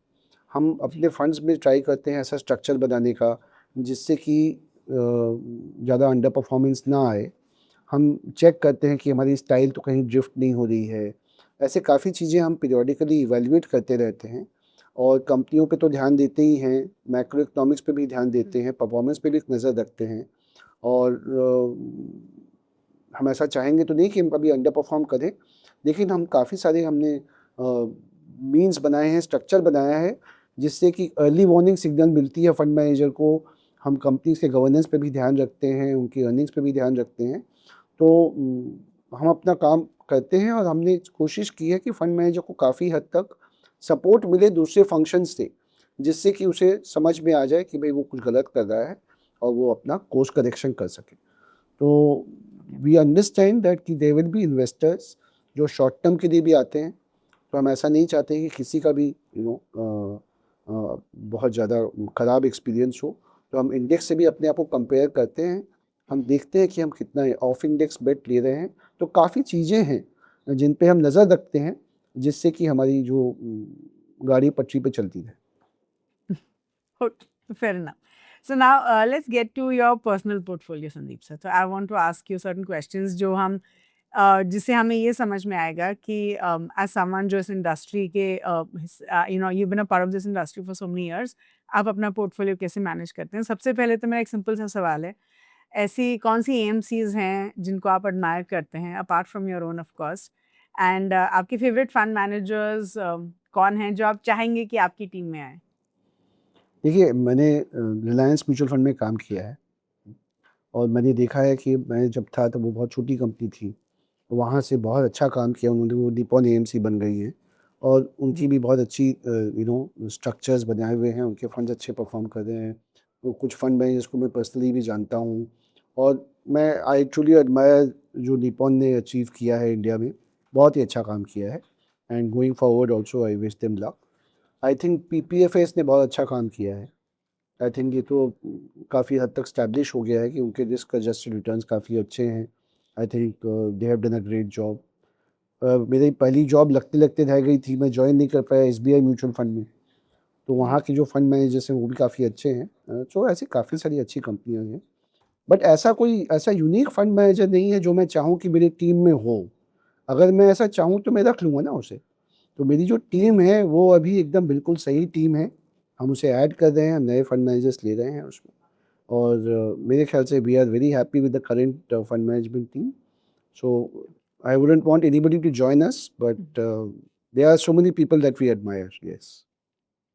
हम अपने फंड्स में ट्राई करते हैं ऐसा स्ट्रक्चर बनाने का, जिससे कि ज़्यादा अंडर परफॉर्मेंस ना आए। हम चेक करते हैं कि हमारी स्टाइल तो कहीं ड्रिफ्ट नहीं हो रही है। ऐसे काफ़ी चीज़ें हम पीरियोडिकली इवैल्यूएट करते रहते हैं और कंपनियों पे तो ध्यान देते ही हैं, मैक्रो इकोनॉमिक्स पे भी ध्यान देते हैं, परफॉर्मेंस पे भी एक नज़र रखते हैं। और हम ऐसा चाहेंगे तो नहीं कि हम कभी अंडर परफॉर्म करें, लेकिन हम काफ़ी सारे हमने मीन्स बनाए हैं, स्ट्रक्चर बनाया है, जिससे कि अर्ली वार्निंग सिग्नल मिलती है फंड मैनेजर को। हम कंपनीज़ के गवर्नेंस पे भी ध्यान रखते हैं, उनकी अर्निंग्स पे भी ध्यान रखते हैं। तो हम अपना काम करते हैं और हमने कोशिश की है कि फंड मैनेजर को काफ़ी हद तक सपोर्ट मिले दूसरे फंक्शंस से, जिससे कि उसे समझ में आ जाए कि भाई वो कुछ गलत कर रहा है और वो अपना कोर्स करेक्शन कर सके। तो वी अंडरस्टैंड दैट कि देयर विल बी इन्वेस्टर्स जो शॉर्ट टर्म के लिए भी आते हैं, तो हम ऐसा नहीं चाहते कि किसी का भी बहुत ज़्यादा ख़राब एक्सपीरियंस हो। तो हम इंडेक्स से भी अपने आप को कंपेयर करते हैं, हम देखते हैं कि हम कितना ऑफ इंडेक्स बेट ले रहे हैं। तो काफ़ी चीज़ें हैं जिन पे हम नज़र रखते हैं, जिससे कि हमारी जो गाड़ी पटरी पे चलती रहे। Fair enough. So now let's get to your personal portfolio, Sandeep sir. So I want to ask you certain questions जो हम जिससे हमें ये समझ में आएगा कि as someone जो इस इंडस्ट्री के you've been a part of this industry for so many years, आप अपना पोर्टफोलियो कैसे मैनेज करते हैं? सबसे पहले तो मेरा एक सिंपल सा सवाल है, ऐसी कौन सी एएमसीज हैं जिनको आप एडमायर करते हैं apart from your own of course, and आपके फेवरेट फंड मैनेजर्स कौन हैं जो आप चाहेंगे कि आपकी टीम में आए? देखिए, मैंने रिलायंस म्यूचुअल फंड में काम किया है और मैंने देखा है कि मैं जब था तो वो बहुत छोटी कंपनी थी। वहाँ से बहुत अच्छा काम किया उन्होंने, वो निप्पॉन एएमसी बन गई है और उनकी भी बहुत अच्छी स्ट्रक्चर्स बनाए हुए हैं, उनके फंड्स अच्छे परफॉर्म कर रहे हैं। तो कुछ फंड मैनेजर्स को मैं पर्सनली भी जानता हूँ और मैं आई ट्रूली एडमायर जो निप्पॉन ने अचीव किया है इंडिया में, बहुत ही अच्छा काम किया है। And going forward also I wish them luck. I think PPFS ने बहुत अच्छा काम किया है। आई थिंक ये तो काफ़ी हद तक स्टैब्लिश हो गया है कि उनके रिस्क एडजस्टेड रिटर्न्स काफ़ी अच्छे हैं। I think they have done a great job. मेरी पहली जॉब लगते-लगते रह गई थी, मैं जॉइन नहीं कर पाया एसबीआई म्यूचुअल फंड में। तो वहाँ के जो फंड मैनेजर्स हैं वो भी काफ़ी अच्छे हैं। तो ऐसी काफ़ी सारी अच्छी कंपनियाँ हैं। बट ऐसा यूनिक फंड मैनेजर नहीं है जो मैं चाहूँ कि मेरी टीम में हो। अगर मैं ऐसा चाहूँ तो मैं रख लूँगा ना उसे। तो मेरी जो टीम है वो अभी एकदम बिल्कुल सही टीम है। हम उसे ऐड कर रहे हैं, हम नए फंड मैनेजर्स ले रहे हैं उसमें और मेरे ख्याल से we are very happy with the current fund management team. So I wouldn't want anybody to join us, but there are so many people that we admire. Yes.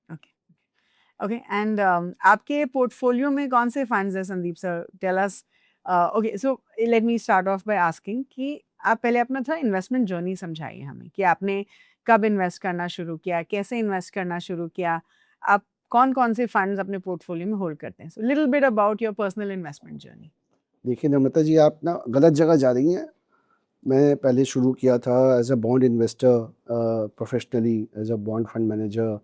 Okay, okay, and आपके portfolio में कौन से funds हैं Sandeep sir? Tell us. Okay, so let me start off by asking कि आप पहले अपना थोड़ा इन्वेस्टमेंट जर्नी समझाइए हमें कि आपने कब इन्वेस्ट करना शुरू किया, कैसे इन्वेस्ट करना शुरू किया, आप कौन-कौन से फंड्स अपने पोर्टफोलियो में होल्ड करते हैं? So little bit about your personal investment journey. देखिए नम्रता जी, आप ना गलत जगह जा रही हैं। मैं पहले शुरू किया था as a bond investor professionally, as a bond fund manager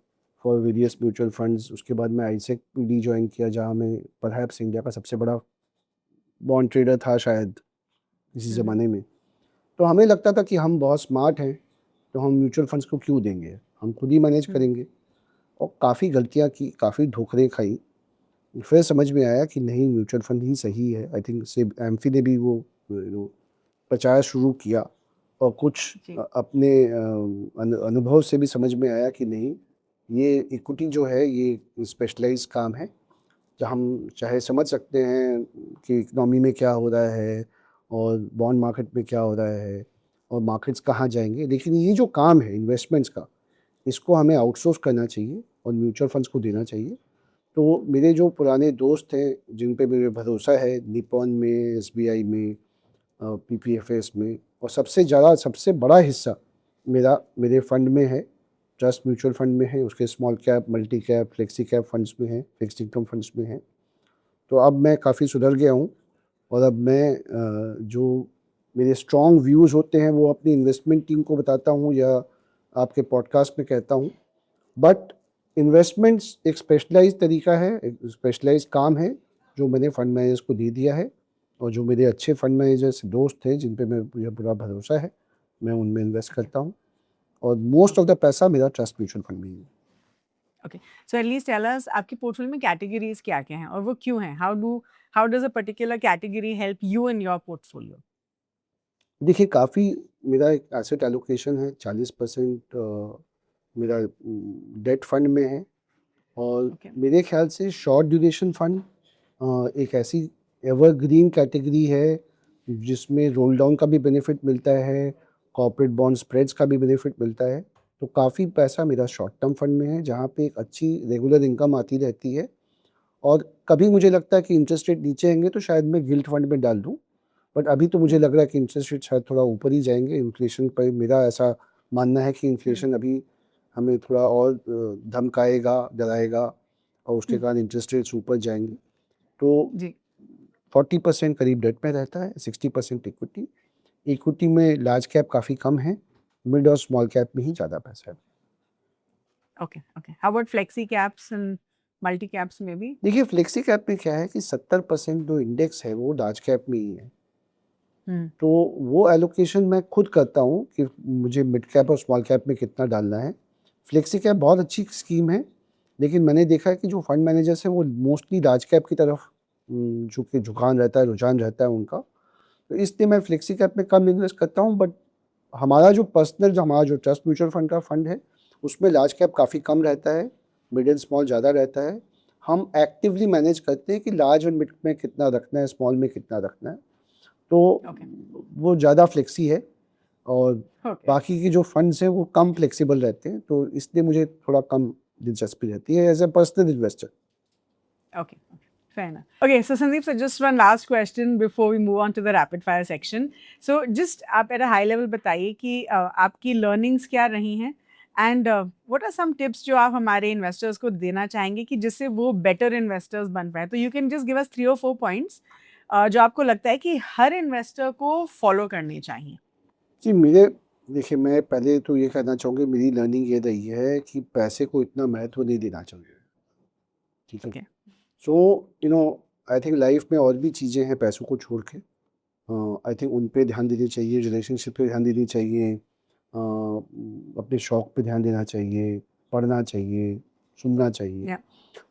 for various mutual funds. उसके बाद मैं आईसेक पीडी ज्वाइन किया, जहाँ मैं परहैप्स इंडिया का सबसे बड़ा बॉन्ड ट्रेडर था शायद इसी ज़माने में। तो हमें लगता था कि हम बहुत स्मार्ट हैं, तो हम म्यूचुअल फंड्स को क्यों देंगे, हम खुद ही मैनेज करेंगे। और काफ़ी गलतियाँ की, काफ़ी ठोकरें खाई। फिर समझ में आया कि नहीं, म्यूचुअल फंड ही सही है। आई थिंक से एमफी ने भी वो प्रचार शुरू किया, और कुछ जी। अपने अनुभव से भी समझ में आया कि नहीं, ये इक्विटी जो है ये स्पेशलाइज्ड काम है, जहाँ हम चाहे समझ सकते हैं कि इकनॉमी में क्या हो रहा है और बॉन्ड मार्केट में क्या हो रहा है और मार्केट्स कहाँ जाएंगे, लेकिन ये जो काम है इन्वेस्टमेंट्स का, इसको हमें आउटसोर्स करना चाहिए और म्यूचुअल फंड्स को देना चाहिए। तो मेरे जो पुराने दोस्त हैं जिन पे मेरे भरोसा है, निपॉन में, एसबीआई में, पीपीएफएस में, और सबसे बड़ा हिस्सा मेरे फंड में है, ट्रस्ट म्यूचुअल फंड में है, उसके small cap, multi cap, flexi cap funds में है, फिक्स्ड इनकम फंड्स में है। तो अब मैं काफ़ी सुधर गया हूँ, और अब मैं जो मेरे स्ट्रॉन्ग व्यूज़ होते हैं वो अपनी इन्वेस्टमेंट टीम को बताता हूँ या आपके पॉडकास्ट में कहता हूँ। बट इन्वेस्टमेंट्स एक स्पेशलाइज्ड तरीका है, एक स्पेशलाइज्ड काम है जो मैंने फंड मैनेजर्स को दे दिया है, और जो मेरे अच्छे फंड मैनेजर्स दोस्त हैं जिन पे मुझे पूरा भरोसा है, मैं उनमें इन्वेस्ट करता हूँ, और मोस्ट ऑफ द पैसा मेरा ट्रस्ट म्यूचुअल फंड में ही है। Okay, so at least tell us आपकी पोर्टफोलियो में कैटेगरीज क्या-क्या हैं और वो क्यों हैं? How does a particular category help you in your portfolio? देखिए, काफ़ी मेरा एक एसेट एलोकेशन है, 40% मेरा डेट फंड में है, और ओके, मेरे ख्याल से शॉर्ट ड्यूरेशन फंड एक ऐसी एवरग्रीन कैटेगरी है जिसमें रोल डाउन का भी बेनिफिट मिलता है, कॉर्पोरेट बॉन्ड स्प्रेड्स का भी बेनिफिट मिलता है। तो काफ़ी पैसा मेरा शॉर्ट टर्म फंड में है, जहाँ पे एक अच्छी रेगुलर इनकम आती रहती है, और कभी मुझे लगता है कि इंटरेस्ट रेट नीचे आएंगे तो शायद मैं गिल्ट फंड में डाल दूँ। बट अभी तो मुझे हुँ, लग रहा है कि इंटरेस्ट रेट शायद थोड़ा ऊपर ही जाएंगे इन्फ्लेशन पर। मेरा ऐसा मानना है कि हुँ, इन्फ्लेशन अभी हमें थोड़ा और धमकाएगा, डराएगा, और उसके हुँ, कारण इंटरेस्ट रेट्स ऊपर जाएंगे। तो जी, 40% करीब डेट में रहता है, 60% इक्विटी। इक्विटी में लार्ज कैप काफ़ी कम है, मिड और स्मॉल कैप में ही ज़्यादा पैसा है। Okay, okay. How about flexi caps and multi caps में भी? देखिए, फ्लेक्सी कैप में क्या है कि 70% जो इंडेक्स है वो लार्ज कैप में ही है। हुँ, तो वो एलोकेशन मैं खुद करता हूँ कि मुझे मिड कैप और स्मॉल कैप में कितना डालना है। फ्लेक्सी कैप बहुत अच्छी स्कीम है, लेकिन मैंने देखा है कि जो फंड मैनेजर्स हैं वो मोस्टली लार्ज कैप की तरफ झुकान रहता है, रुझान रहता है उनका। तो इसलिए मैं फ्लेक्सी कैप में कम इन्वेस्ट करता हूँ। बट हमारा जो ट्रस्ट म्यूचुअल फंड का फंड है, उसमें लार्ज कैप काफ़ी कम रहता है, मिड एंड स्मॉल ज़्यादा रहता है। हम एक्टिवली मैनेज करते हैं कि लार्ज और मिड में कितना रखना है, स्मॉल में कितना रखना है। तो ओके, वो ज़्यादा फ्लेक्सी है, और ओके, बाकी के जो फंड्स हैं वो कम फ्लेक्सिबल रहते हैं, तो इसलिए मुझे थोड़ा कम दिलचस्पी रहती है as a personal investor. okay, okay. Fair enough. Okay, so Sandeep, so just one last question before we move on to the rapid fire section. So just आप at a high level बताइए कि आपकी learnings क्या रही हैं and what are some tips जो आप हमारे investors को देना चाहेंगे कि जिससे वो better investors बन पाए? तो you can just give us 3 or 4 points जो आपको लगता है कि हर investor को follow करने चाहिए। जी, देखिए, मैं पहले तो ये कहना चाहूँगी, मेरी लर्निंग ये रही है कि पैसे को इतना महत्व नहीं देना चाहिए, ठीक है? Okay. So you know I think life में और भी चीज़ें हैं पैसों को छोड़ के, आई थिंक उन पे ध्यान देनी चाहिए, रिलेशनशिप पे ध्यान देनी चाहिए, अपने शौक पे ध्यान देना चाहिए, पढ़ना चाहिए, सुनना चाहिए। Yeah.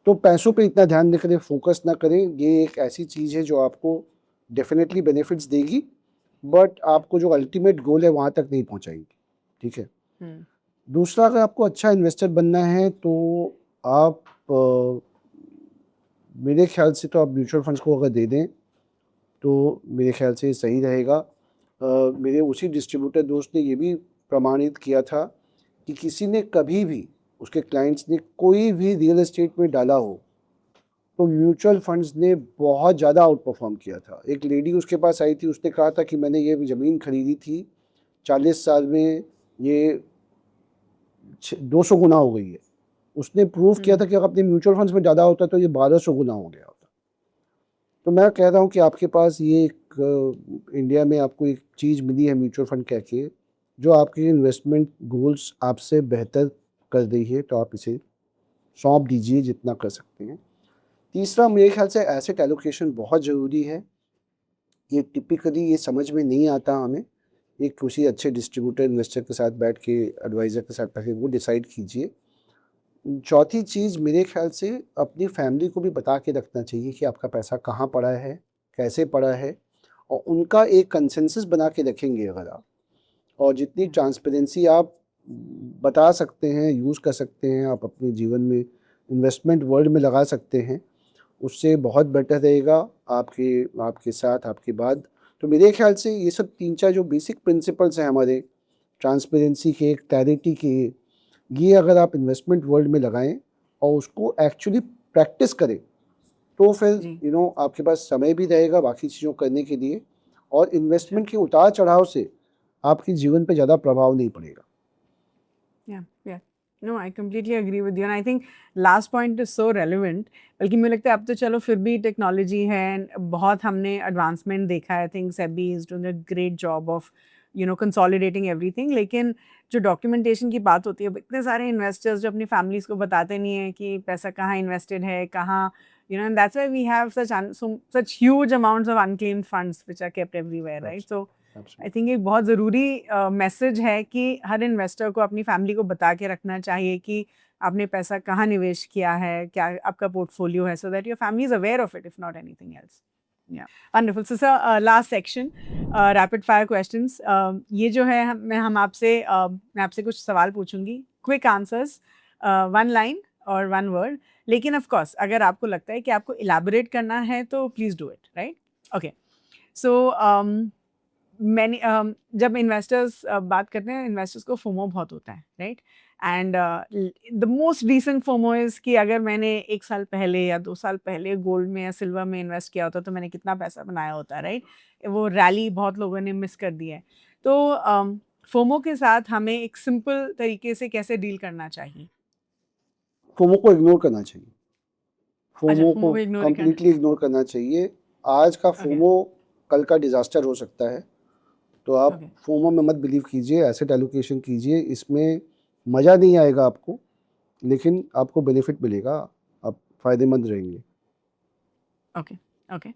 तो पैसों पे इतना ध्यान न करें, फोकस ना करें। ये एक ऐसी चीज़ है जो आपको डेफिनेटली बेनिफिट्स देगी, बट आपको जो अल्टीमेट गोल है वहाँ तक नहीं पहुँचाएगी, ठीक है? Hmm. दूसरा, अगर आपको अच्छा इन्वेस्टर बनना है तो आप मेरे ख्याल से तो आप म्यूचुअल फंड्स को अगर दे दें तो मेरे ख्याल से सही रहेगा। मेरे उसी डिस्ट्रीब्यूटर दोस्त ने ये भी प्रमाणित किया था कि किसी ने कभी भी, उसके क्लाइंट्स ने कोई भी रियल एस्टेट में डाला हो, तो म्यूचुअल फंड्स ने बहुत ज़्यादा आउट परफॉर्म किया था। एक लेडी उसके पास आई थी, उसने कहा था कि मैंने ये ज़मीन खरीदी थी, 40 साल में ये 200 गुना हो गई है। उसने प्रूव किया Hmm. था कि अगर अपने म्यूचुअल फंड्स में ज़्यादा होता तो ये 1200 गुना हो गया होता। तो मैं कह रहा हूँ कि आपके पास ये एक इंडिया में आपको एक चीज़ मिली है म्यूचुअल फंड कह के, जो आपके इन्वेस्टमेंट गोल्स आपसे बेहतर कर रही है, तो आप इसे सौंप दीजिए जितना कर सकते हैं। तीसरा, मेरे ख्याल से एसेट एलोकेशन बहुत ज़रूरी है। ये टिपिकली ये समझ में नहीं आता हमें। एक किसी अच्छे डिस्ट्रीब्यूटर इन्वेस्टर के साथ बैठ के, एडवाइज़र के साथ बैठ के वो डिसाइड कीजिए। चौथी चीज़ मेरे ख़्याल से अपनी फैमिली को भी बता के रखना चाहिए कि आपका पैसा कहाँ पड़ा है, कैसे पड़ा है, और उनका एक कंसेंसस बना के रखेंगे अगर आप, और जितनी ट्रांसपेरेंसी आप बता सकते हैं, यूज़ कर सकते हैं, आप अपने जीवन में इन्वेस्टमेंट वर्ल्ड में लगा सकते हैं, उससे बहुत बेटर रहेगा आपके आपके साथ, आपके बाद। तो मेरे ख़्याल से ये सब 3-4 जो बेसिक प्रिंसिपल्स हैं हमारे, ट्रांसपेरेंसी के, क्लैरिटी के, ये अगर आप इन्वेस्टमेंट वर्ल्ड में लगाएं और उसको एक्चुअली प्रैक्टिस करें, तो फिर जी आपके पास समय भी रहेगा बाकी चीज़ों करने के लिए, और इन्वेस्टमेंट के उतार चढ़ाव से आपके जीवन पे ज़्यादा प्रभाव नहीं पड़ेगा। Yeah no I completely agree with you and I think last point is so relevant. बल्कि मुझे लगता है अब तो चलो फिर भी टेक्नोलॉजी है, बहुत हमने एडवांसमेंट देखा है। I think SEBI is doing a great job of consolidating everything. लेकिन जो डॉक्यूमेंटेशन की बात होती है, अब इतने सारे इन्वेस्टर्स जो अपनी फैमिलीज को बताते नहीं है कि पैसा कहाँ इन्वेस्टेड है, कहाँ and that's why we have such huge amounts of unclaimed funds which are kept everywhere, right? So I think एक बहुत ज़रूरी मैसेज है कि हर इन्वेस्टर को अपनी फैमिली को बता के रखना चाहिए कि आपने पैसा कहाँ निवेश किया है, क्या आपका पोर्टफोलियो है, so that your family is aware of it if not anything else. या wonderful. So sir, last section, rapid fire questions. ये जो है मैं आपसे कुछ सवाल पूछूंगी, क्विक आंसर्स, वन लाइन और वन वर्ड। लेकिन ऑफ कोर्स अगर आपको लगता है कि आपको इलैबोरेट करना है तो please do it, right? Okay. So मैंने जब इन्वेस्टर्स बात करते हैं, इन्वेस्टर्स को फोमो बहुत होता है, right? And the most recent FOMO is कि अगर मैंने 1 साल पहले या 2 साल पहले गोल्ड में या सिल्वर में इन्वेस्ट किया होता तो मैंने कितना पैसा बनाया होता, राइट? वो रैली बहुत लोगों ने मिस कर दी है। तो फोमो के साथ हमें एक सिंपल तरीके से कैसे डील करना चाहिए? फोमो को इग्नोर करना चाहिए। अच्छा, फोमो फोमो को को इग्नोर ही करना। कंप्लीटली इग्नोर करना चाहिए। आज का ओके, फोमो कल का डिज़ास्टर हो सकता है। तो आप ओके, फोमो में मत बिलीव कीजिए, एसेट एलोकेशन कीजिए। इसमें मज़ा नहीं आएगा आपको, लेकिन आपको बेनिफिट मिलेगा, आप फ़ायदेमंद रहेंगे। Okay, okay.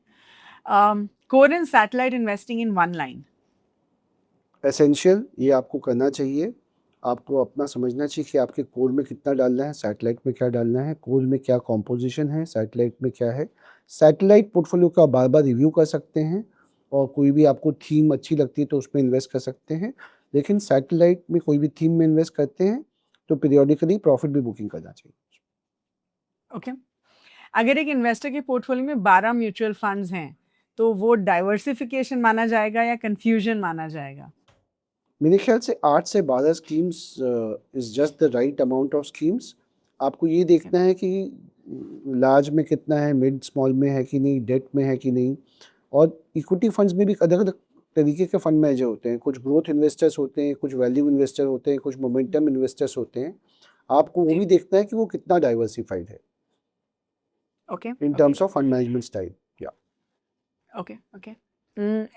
Core and satellite investing in one line. Essential, ये आपको करना चाहिए। आपको अपना समझना चाहिए कि आपके कोर में कितना डालना है, सैटेलाइट में क्या डालना है, कोर में क्या कॉम्पोजिशन है, सैटेलाइट में क्या है। सैटेलाइट पोर्टफोलियो का बार-बार रिव्यू कर सकते हैं, और कोई भी आपको थीम अच्छी लगती है तो उसमें इन्वेस्ट कर सकते हैं। लेकिन सैटेलाइट में कोई भी थीम में इन्वेस्ट करते हैं तो पीरियोडिकली प्रॉफिट भी बुकिंग करना चाहिए। ओके। अगर एक इन्वेस्टर के पोर्टफोलियो में 12 म्यूचुअल फंड्स हैं, तो वो डाइवर्सिफिकेशन माना जाएगा या कंफ्यूजन माना जाएगा? मेरे ख्याल से 8 से 12 schemes is just the right amount of schemes. आपको ये Okay, देखना है कि लार्ज में कितना है, मिड स्मॉल में है कि नहीं, डेट में है कि नहीं। और इक्विटी फंड्स में भी अलग-अलग तरीके के फंड मैनेजर होते हैं। कुछ ग्रोथ इन्वेस्टर्स होते हैं, कुछ वैल्यू इन्वेस्टर होते हैं, कुछ मोमेंटम इन्वेस्टर्स होते हैं। आपको वो जी, भी देखना है कि वो कितना डाइवर्सिफाइड है okay, in okay, terms of fund management style. या ओके, ओके।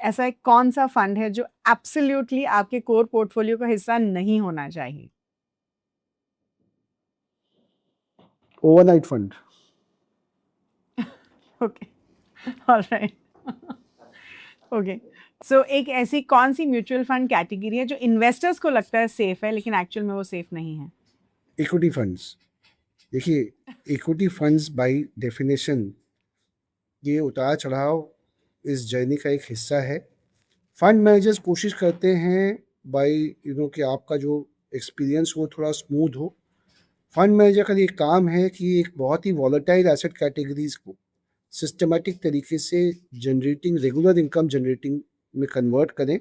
ऐसा एक कौन सा फंड है जो एब्सोल्युटली आपके कोर पोर्टफोलियो का हिस्सा नहीं होना चाहिए? Overnight fund. Okay, alright. Okay. So एक ऐसी कौन सी म्यूचुअल फंड कैटेगरी है जो इन्वेस्टर्स को लगता है सेफ है लेकिन एक्चुअल में वो सेफ नहीं है? Equity funds. देखिए, इक्विटी फंड्स बाय डेफिनेशन ये उतार चढ़ाव इस जर्नी का एक हिस्सा है। फंड मैनेजर्स कोशिश करते हैं बाय कि आपका जो एक्सपीरियंस हो थोड़ा स्मूथ हो। फंड मैनेजर का ये काम है कि एक बहुत ही वॉलेटाइल एसेट कैटेगरीज को सिस्टमेटिक तरीके से जनरेटिंग रेगुलर इनकम जनरेटिंग में कन्वर्ट करें।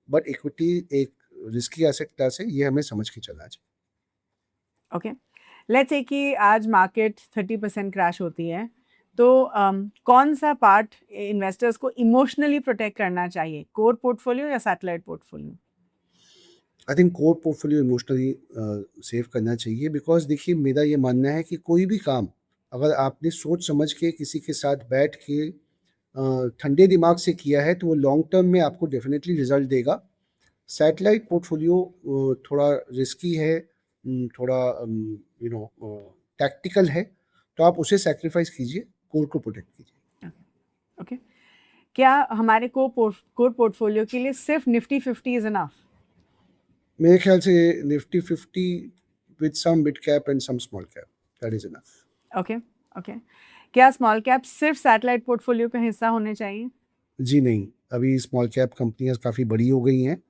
बट इक्विटी एक रिस्की एसेट क्लास है, ये हमें समझ के चलना चाहिए। ओके। लेट्स से कि आज मार्केट 30% क्रैश होती है, तो कौन सा पार्ट इन्वेस्टर्स को इमोशनली प्रोटेक्ट करना चाहिए, कोर पोर्टफोलियो या satellite portfolio? I think core portfolio emotionally save करना चाहिए। बिकॉज देखिए, मेरा ये मानना है कि कोई भी काम अगर आपने सोच समझ के किसी के साथ बैठ के ठंडे दिमाग से किया है तो वो लॉन्ग टर्म में आपको डेफिनेटली रिजल्ट देगा। सैटेलाइट पोर्टफोलियो थोड़ा रिस्की है, थोड़ा यू नो टैक्टिकल है, तो आप उसे सैक्रिफाइस कीजिए, कोर को प्रोटेक्ट कीजिए। ओके, क्या हमारे कोर पोर्टफोलियो के लिए सिर्फ निफ्टी 50 इज इनफ? मेरे ख्याल से Nifty 50 with some mid cap and some small cap, that is enough. Okay okay, क्या स्मॉल कैप सिर्फ सैटेलाइट पोर्टफोलियो का हिस्सा होने चाहिए? जी नहीं, अभी स्मॉल कैप कंपनियां काफ़ी बड़ी हो गई हैं,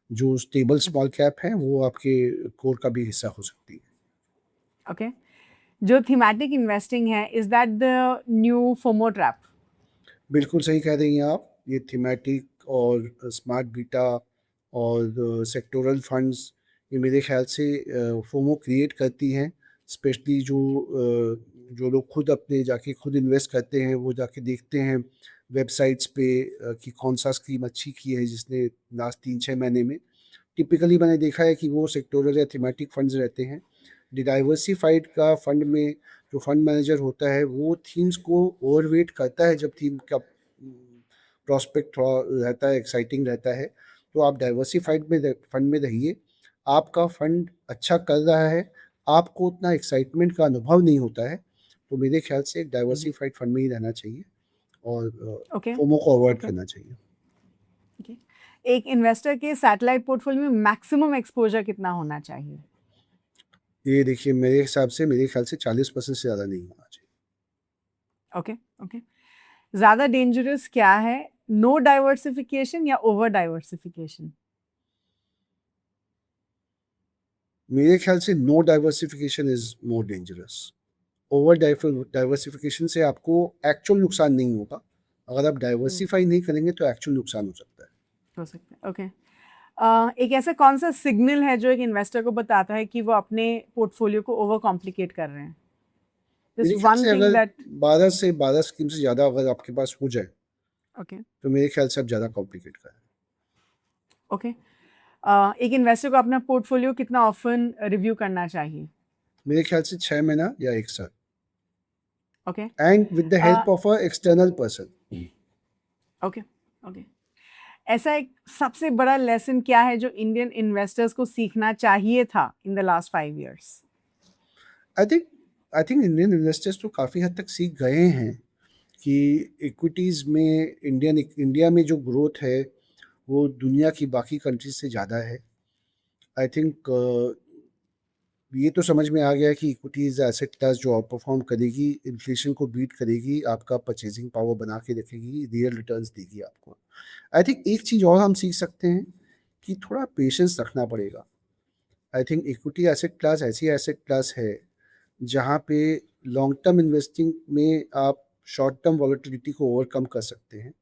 जो स्टेबल स्मॉल कैप हैं वो आपके कोर का भी हिस्सा हो सकती है। ओके, जो थीमेटिक इन्वेस्टिंग है, is that the new FOMO trap? बिल्कुल सही कह रही हैं आप। ये थीमेटिक और स्मार्ट बीटा और सेक्टोरल फंड्स, ये मेरे ख्याल से फोमो क्रिएट करती हैं। स्पेशली जो लोग खुद अपने जाके खुद इन्वेस्ट करते हैं, वो जाके देखते हैं वेबसाइट्स पे कि कौन सा स्कीम अच्छी की है जिसने लास्ट 3-6 महीने में। टिपिकली मैंने देखा है कि वो सेक्टोरल या थीमेटिक फंड्स रहते हैं। डाइवर्सिफाइड का फंड में जो फंड मैनेजर होता है वो थीम्स को ओवरवेट करता है। जब थीम का प्रॉस्पेक्ट थोड़ा रहता है, एक्साइटिंग रहता है, तो आप डाइवर्सिफाइड में फंड में रहिए। आपका फंड अच्छा कर रहा है, आपको उतना एक्साइटमेंट का अनुभव नहीं होता है, तो मेरे ख्याल से एक डाइवर्सिफाइड फंड में ही रहना चाहिए और ओके फोमो को अवॉइड ओके करना चाहिए। ओके, एक इन्वेस्टर के सैटेलाइट पोर्टफोलियो में मैक्सिमम एक्सपोजर कितना होना चाहिए? ये देखिए, मेरे ख्याल से 40% से ज़्यादा नहीं होना चाहिए। ओके ओके, ज्यादा डेंजरस क्या है, नो डाइवर्सिफिकेशन या ओवर डाइवर्सिफिकेशन? मेरे ख्याल से no diversification is more dangerous. Over diversification से आपको एक्चुअल नुकसान नहीं होगा, अगर आप डाइवर्सिफाई नहीं करेंगे तो एक्चुअल नुकसान हो सकता है। हो सकता है, ओके। एक ऐसा कौन सा सिग्नल है जो एक इन्वेस्टर को बताता है कि वो अपने पोर्टफोलियो को ओवर कॉम्प्लिकेट कर रहे हैं? मेरे जस्ट ख्याल वन से थिंग अगर दैट 12 स्कीम से ज़्यादा अगर आपके पास हो जाए, ओके तो मेरे ख्याल से आप ज़्यादा कॉम्प्लिकेट करें। ओके, एक इन्वेस्टर को अपना पोर्टफोलियो कितना ऑफन रिव्यू करना चाहिए? मेरे ख्याल से 6 महीना या 1 साल, okay and with the help of a external person. Okay okay, ऐसा एक सबसे बड़ा लेसन क्या है जो इंडियन इन्वेस्टर्स को सीखना चाहिए था in the last 5 years? I think I think Indian investors तो काफ़ी हद तक सीख गए हैं कि इक्विटीज़ में इंडिया में जो ग्रोथ है वो दुनिया की बाकी कंट्रीज से ज़्यादा है। आई थिंक ये तो समझ में आ गया कि इक्विटीज़ एसेट क्लास जो आउट परफॉर्म करेगी, इन्फ्लेशन को बीट करेगी, आपका परचेजिंग पावर बना के रखेगी, रियल रिटर्न्स देगी आपको। आई थिंक एक चीज़ और हम सीख सकते हैं कि थोड़ा पेशेंस रखना पड़ेगा। I think equity asset class ऐसी एसेट क्लास है जहाँ पे लॉन्ग टर्म इन्वेस्टिंग में आप शॉर्ट टर्म वॉलेटिलिटी को ओवरकम कर सकते हैं।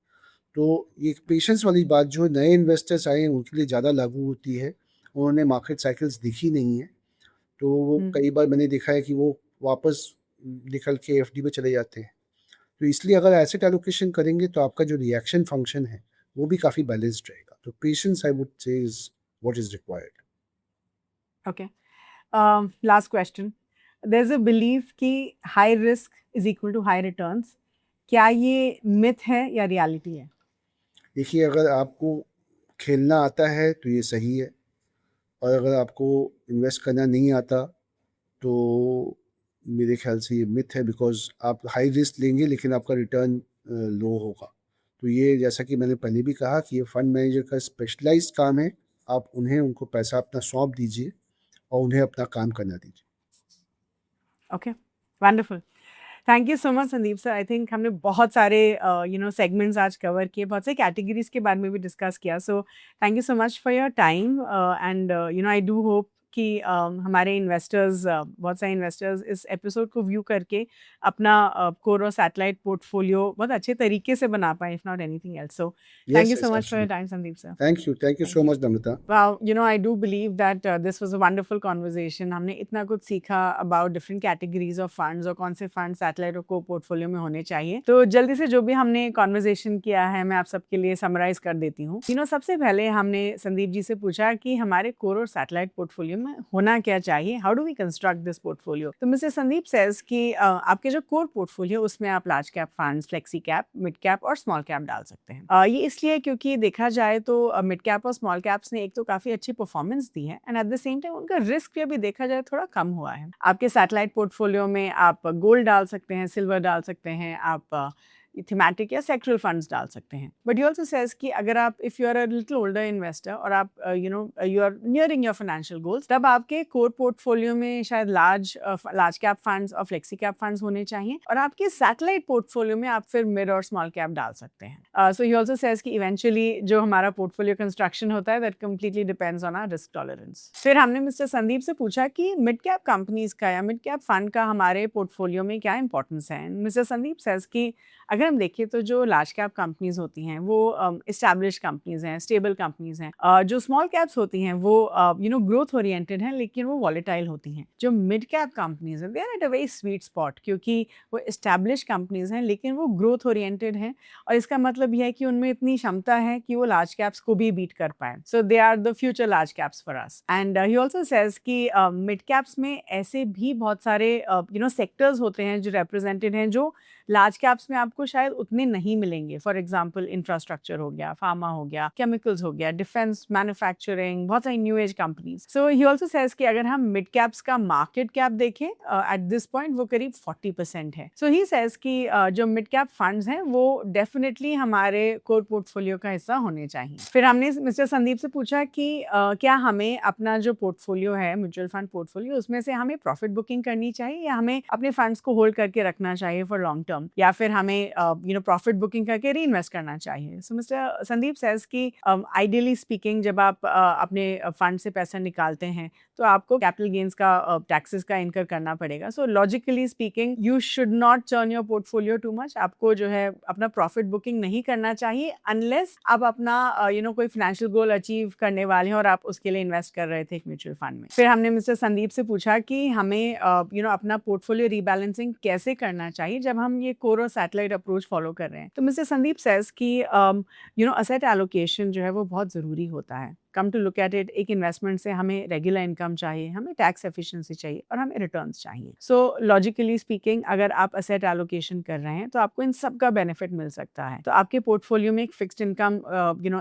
तो ये पेशेंस वाली बात जो नए इन्वेस्टर्स आए हैं उनके लिए ज़्यादा लागू होती है। उन्होंने मार्केट साइकिल्स देखी नहीं है, तो वो कई बार मैंने देखा है कि वो वापस निकल के एफडी में चले जाते हैं। तो इसलिए अगर एसेट एलोकेशन करेंगे तो आपका जो रिएक्शन फंक्शन है वो भी काफ़ी बैलेंस्ड रहेगा। तो patience I would say is what is required. Okay, last question, there is a belief कि high risk is equal to high returns, क्या ये मिथ है या रियलिटी है? देखिए, अगर आपको खेलना आता है तो ये सही है, और अगर आपको इन्वेस्ट करना नहीं आता तो मेरे ख्याल से ये मिथ है, बिकॉज आप हाई रिस्क लेंगे लेकिन आपका रिटर्न लो होगा। तो ये जैसा कि मैंने पहले भी कहा कि ये फंड मैनेजर का स्पेशलाइज्ड काम है। आप उनको पैसा अपना सौंप दीजिए और उन्हें अपना काम करना दीजिए। Okay, wonderful, thank you so much Sandeep sir. I think हमने बहुत सारे सेगमेंट्स आज कवर किए, बहुत से कैटेगरीज के बारे में भी डिस्कस किया। So thank you so much for your time and I do hope कि हमारे इन्वेस्टर्स, बहुत सारे इन्वेस्टर्स इस एपिसोड को व्यू करके अपना कोर और सैटेलाइट पोर्टफोलियो बहुत अच्छे तरीके से बना पाए, if not anything else. So thank yes you yes so much for your absolutely. Time Sandeep sir. Thank you Thank so you. Much Namrata. Well, I do believe that this was a wonderful conversation. हमने इतना कुछ सीखा about different categories of funds और कौन से funds satellite और co portfolio में होने चाहिए। तो जल्दी से जो भी हमने conversation किया है मैं आप सबके लिए summarize कर देती हूँ। सबसे पहले हमने संदीप जी से पूछा कि हमारे core और satellite portfolio में होना क्या चाहिए, how do we construct this portfolio. तो मिस्टर संदीप सेज कि आपके जो कोर पोर्टफोलियो उसमें आप large cap funds, flexi cap, mid cap और स्मॉल कैप डाल सकते हैं। ये इसलिए क्योंकि देखा जाए तो मिड कैप और स्मॉल कैप्स ने एक तो काफी अच्छी परफॉर्मेंस दी है and at the same time उनका रिस्क भी अभी देखा जाए थोड़ा कम हुआ है। आपके सैटेलाइट पोर्टफोलियो में आप गोल्ड डाल सकते हैं, सिल्वर डाल सकते हैं, आप थीमेटिक या सेक्टरल फंड्स डाल सकते हैं। बट ही ऑल्सो सेज कि अगर आप if you are a little older investor और आप you are nearing your financial goals, तब आपके कोर पोर्टफोलियो में शायद लार्ज कैप फंड्स और फ्लेक्सी कैप फंड्स होने चाहिए और आपके सैटेलाइट पोर्टफोलियो में आप फिर मिड और स्मॉल कैप डाल सकते हैं। सो ही ऑल्सो सेज कि इवेंचुअली जो हमारा पोर्टफोलियो कंस्ट्रक्शन होता है that completely depends on our risk tolerance. फिर हमने मिस्टर संदीप से पूछा कि मिड कैप कंपनीज का या मिड कैप फंड का हमारे पोर्टफोलियो में क्या इंपॉर्टेंस है। मिस्टर संदीप सेज कि अगर हम देखें तो जो लार्ज कैप कंपनीज होती हैं वो इस्टेब्लिश कंपनीज हैं, स्टेबल कंपनीज हैं। जो स्मॉल कैप्स होती हैं वो ग्रोथ ओरिएंटेड हैं लेकिन वो वॉलेटाइल होती हैं। जो मिड कैप कंपनीज हैं they are at a very sweet spot क्योंकि वो इस्टेब्लिश कंपनीज हैं लेकिन वो ग्रोथ ओरिएंटेड हैं और इसका मतलब यह है कि उनमें इतनी क्षमता है कि वो लार्ज कैप्स को भी बीट कर पाए। So they are the future large caps for us. And he also says कि मिड कैप्स में ऐसे भी बहुत सारे सेक्टर्स होते हैं जो रिप्रेजेंटेड हैं जो लार्ज कैप्स में आपको शायद उतने नहीं मिलेंगे। फॉर एग्जांपल इंफ्रास्ट्रक्चर हो गया, फार्मा हो गया, केमिकल्स हो गया, डिफेंस, मैन्युफैक्चरिंग, बहुत सारी new age companies. So he also says कि अगर हम मिड कैप्स का मार्केट कैप देखें एट दिस पॉइंट वो करीब 40% है। सो ही सेज कि जो मिड कैप फंड्स हैं वो डेफिनेटली हमारे कोर पोर्टफोलियो का हिस्सा होने चाहिए। फिर हमने मिस्टर संदीप से पूछा कि क्या हमें अपना जो पोर्टफोलियो है, म्यूचुअल फंड पोर्टफोलियो, उसमें से हमें प्रॉफिट बुकिंग करनी चाहिए या हमें अपने फंड्स को होल्ड करके रखना चाहिए फॉर लॉन्ग टर्म, या फिर हमें प्रॉफिट बुकिंग करके री इन्वेस्ट करना चाहिए। सो मिस्टर संदीप सेज कि आइडियली स्पीकिंग जब आप अपने फंड से पैसा निकालते हैं तो आपको कैपिटल गेन्स का टैक्सेस का इनकर करना पड़ेगा। So logically speaking you should not turn your portfolio too much. आपको जो है अपना प्रॉफिट बुकिंग नहीं करना चाहिए अनलेस आप अपना कोई फाइनेंशियल गोल अचीव करने वाले हैं और आप उसके लिए इन्वेस्ट कर रहे थे एक म्यूचुअल फंड में। फिर हमने मिस्टर संदीप से पूछा कि हमें अपना पोर्टफोलियो रीबैलेंसिंग कैसे करना चाहिए जब हम ये कोर और सैटेलाइट अप्रोच फॉलो कर रहे हैं। तो मिस्टर संदीप सेज कि असेट एलोकेशन जो है वो बहुत ज़रूरी होता है। Come to look at it, एक इन्वेस्टमेंट से हमें रेगुलर इनकम चाहिए, हमें टैक्स एफिशिएंसी चाहिए और हमें रिटर्न्स चाहिए। सो लॉजिकली स्पीकिंग अगर आप असेट एलोकेशन कर रहे हैं तो आपको इन सब का बेनिफिट मिल सकता है। तो आपके पोर्टफोलियो में एक फिक्स्ड इनकम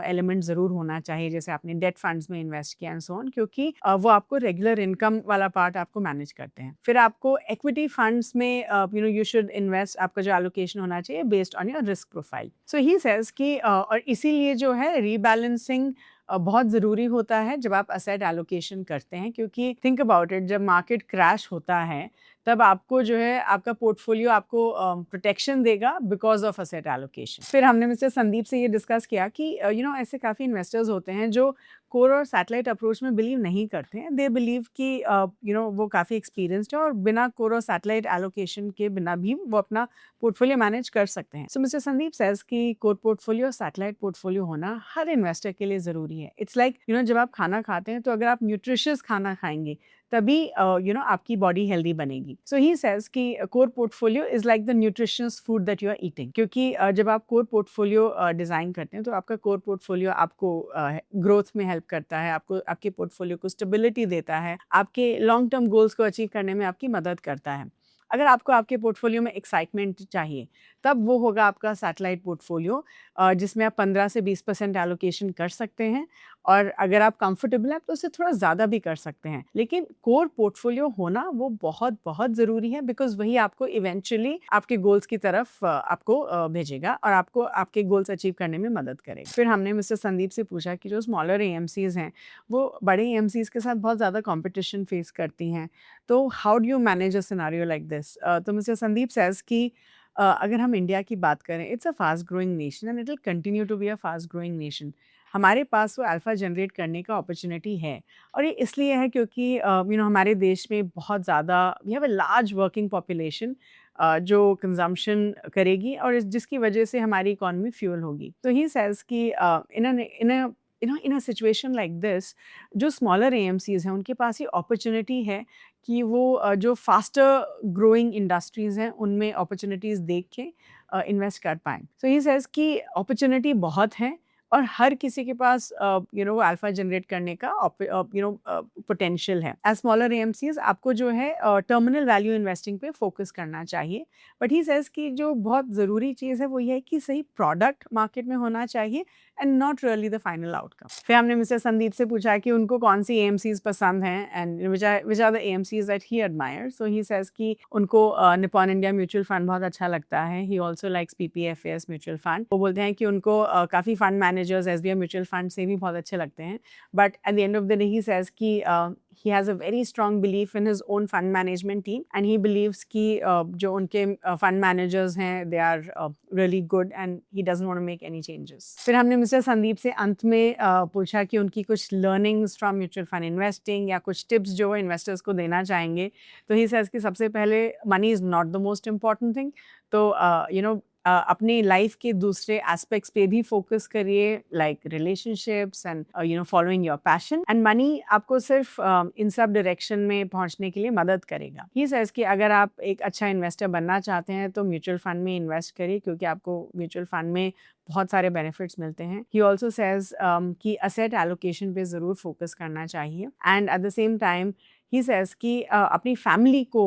एलिमेंट जरूर होना चाहिए, जैसे आपने डेट फंड्स में इन्वेस्ट किया एंड सो ऑन, क्योंकि वो आपको रेगुलर इनकम वाला पार्ट आपको मैनेज करते हैं। फिर आपको एक्विटी फंड्स में यू शुड इन्वेस्ट, आपका जो एलोकेशन होना चाहिए based on your risk profile. So he says कि और इसीलिए जो है रीबैलेंसिंग बहुत ज़रूरी होता है जब आप असेट एलोकेशन करते हैं, क्योंकि थिंक अबाउट इट, जब मार्केट क्रैश होता है तब आपको जो है आपका पोर्टफोलियो आपको प्रोटेक्शन देगा बिकॉज ऑफ असेट एलोकेशन। फिर हमने मिस्टर संदीप से ये डिस्कस किया कि ऐसे काफ़ी इन्वेस्टर्स होते हैं जो कोर और सैटेलाइट अप्रोच में बिलीव नहीं करते हैं। दे बिलीव कि वो काफ़ी एक्सपीरियंस्ड है और बिना कोर और सैटेलाइट एलोकेशन के बिना भी वो अपना पोर्टफोलियो मैनेज कर सकते हैं। सो मिस्टर संदीप सेज कि कोर पोर्टफोलियो, सैटेलाइट पोर्टफोलियो होना हर इन्वेस्टर के लिए ज़रूरी है। इट्स लाइक जब आप खाना खाते हैं तो अगर आप न्यूट्रिशियस खाना खाएंगे तभी आपकी बॉडी हेल्दी बनेगी। सो ही सेज कि core portfolio is like the nutritious food that you are eating, क्योंकि जब आप कोर पोर्टफोलियो डिजाइन करते हैं तो आपका कोर पोर्टफोलियो आपको ग्रोथ में हेल्प करता है, आपको आपके पोर्टफोलियो को स्टेबिलिटी देता है, आपके लॉन्ग टर्म गोल्स को अचीव करने में आपकी मदद करता है। अगर आपको आपके पोर्टफोलियो में एक्साइटमेंट चाहिए तब वो होगा आपका सैटेलाइट पोर्टफोलियो, जिसमें आप 15 से 20% एलोकेशन कर सकते हैं और अगर आप कंफर्टेबल हैं तो उससे थोड़ा ज़्यादा भी कर सकते हैं। लेकिन कोर पोर्टफोलियो होना वो बहुत बहुत ज़रूरी है, बिकॉज वही आपको इवेंचुअली आपके गोल्स की तरफ आपको भेजेगा और आपको आपके गोल्स अचीव करने में मदद करेगा। फिर हमने मिस्टर संदीप से पूछा कि जो स्मॉलर AMCs हैं वो बड़े AMCs के साथ बहुत ज़्यादा कॉम्पिटिशन फेस करती हैं, तो how do you manage a scenario like this. तो मिस्टर संदीप सेज कि अगर हम इंडिया की बात करें, it's a fast growing nation and it will continue to be a fast growing nation. हमारे पास वो अल्फा जनरेट करने का अपॉर्चुनिटी है और ये इसलिए है क्योंकि हमारे देश में बहुत ज़्यादा we have a large working population जो कंजम्पशन करेगी और जिसकी वजह से हमारी इकॉनमी फ्यूल होगी। तो ही सेज कि इन अ सिचुएशन लाइक दिस जो स्मॉलर AMCs हैं उनके पास ये अपॉर्चुनिटी है कि वो जो फास्टर ग्रोइंग इंडस्ट्रीज़ हैं उनमें अपॉर्चुनिटीज़ देख के इन्वेस्ट कर पाएँ। सो ही सेज कि अपॉर्चुनिटी बहुत है और हर किसी के पास वो अल्फा जनरेट करने का पोटेंशियल है। एज स्मॉलर एएमसीज आपको जो है टर्मिनल वैल्यू इन्वेस्टिंग पे फोकस करना चाहिए। बट ही सेज कि जो बहुत ज़रूरी चीज़ है वो ये है कि सही प्रोडक्ट मार्केट में होना चाहिए and not really the final outcome. फिर हमने मिस्टर संदीप से पूछा कि उनको कौन सी एएमसीज पसंद हैं and which are the AMCs that he admire. So he says कि उनको निपॉन इंडिया म्यूचुअल फंड बहुत अच्छा लगता है। He also likes PPFS mutual fund. वो बोलते हैं कि उनको काफ़ी fund managers SBI mutual fund से भी बहुत अच्छे लगते हैं। But at the end of the day he says कि he has a very strong belief in his own fund management team and he believes कि जो उनके fund managers हैं they are really good and he doesn't want to make any changes। फिर हमने mister Sandeep से अंत में पूछा कि उनकी कुछ learnings from mutual fund investing या कुछ tips जो वो investors को देना चाहेंगे। तो he says कि सबसे पहले money is not the most important thing। तो अपनी लाइफ के दूसरे एस्पेक्ट्स पे भी फोकस करिए like relationships and following your passion and money आपको सिर्फ इन सब डायरेक्शन में पहुंचने के लिए मदद करेगा। ही सेज कि अगर आप एक अच्छा इन्वेस्टर बनना चाहते हैं तो म्यूचुअल फंड में इन्वेस्ट करिए क्योंकि आपको म्यूचुअल फंड में बहुत सारे बेनिफिट्स मिलते हैं। ही ऑल्सो सेज कि असेट एलोकेशन पे ज़रूर फोकस करना चाहिए and at the same time he says कि अपनी फैमिली को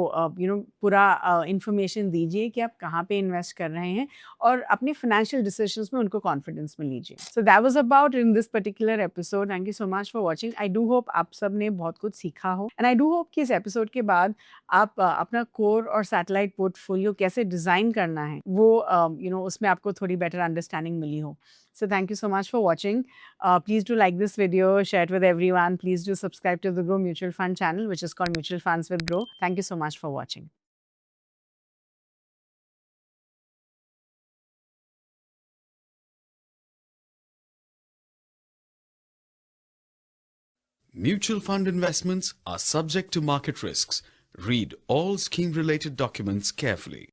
पूरा इंफॉर्मेशन दीजिए कि आप कहाँ पे इन्वेस्ट कर रहे हैं और अपने फाइनेंशियल डिसीजंस में उनको कॉन्फिडेंस में लीजिए। So that was about in this particular episode. Thank you so much for watching. I do hope आप सब ने बहुत कुछ सीखा हो एंड आई डू होप कि इस एपिसोड के बाद आप अपना कोर और सैटेलाइट पोर्टफोलियो कैसे डिज़ाइन करना है वो उसमें आपको थोड़ी बेटर अंडरस्टैंडिंग मिली हो। So thank you so much for watching. Please do like this video, share it with everyone. Please do subscribe to the Grow Mutual Fund channel, which is called Mutual Funds with Grow. Thank you so much for watching. Mutual fund investments are subject to market risks. Read all scheme-related documents carefully.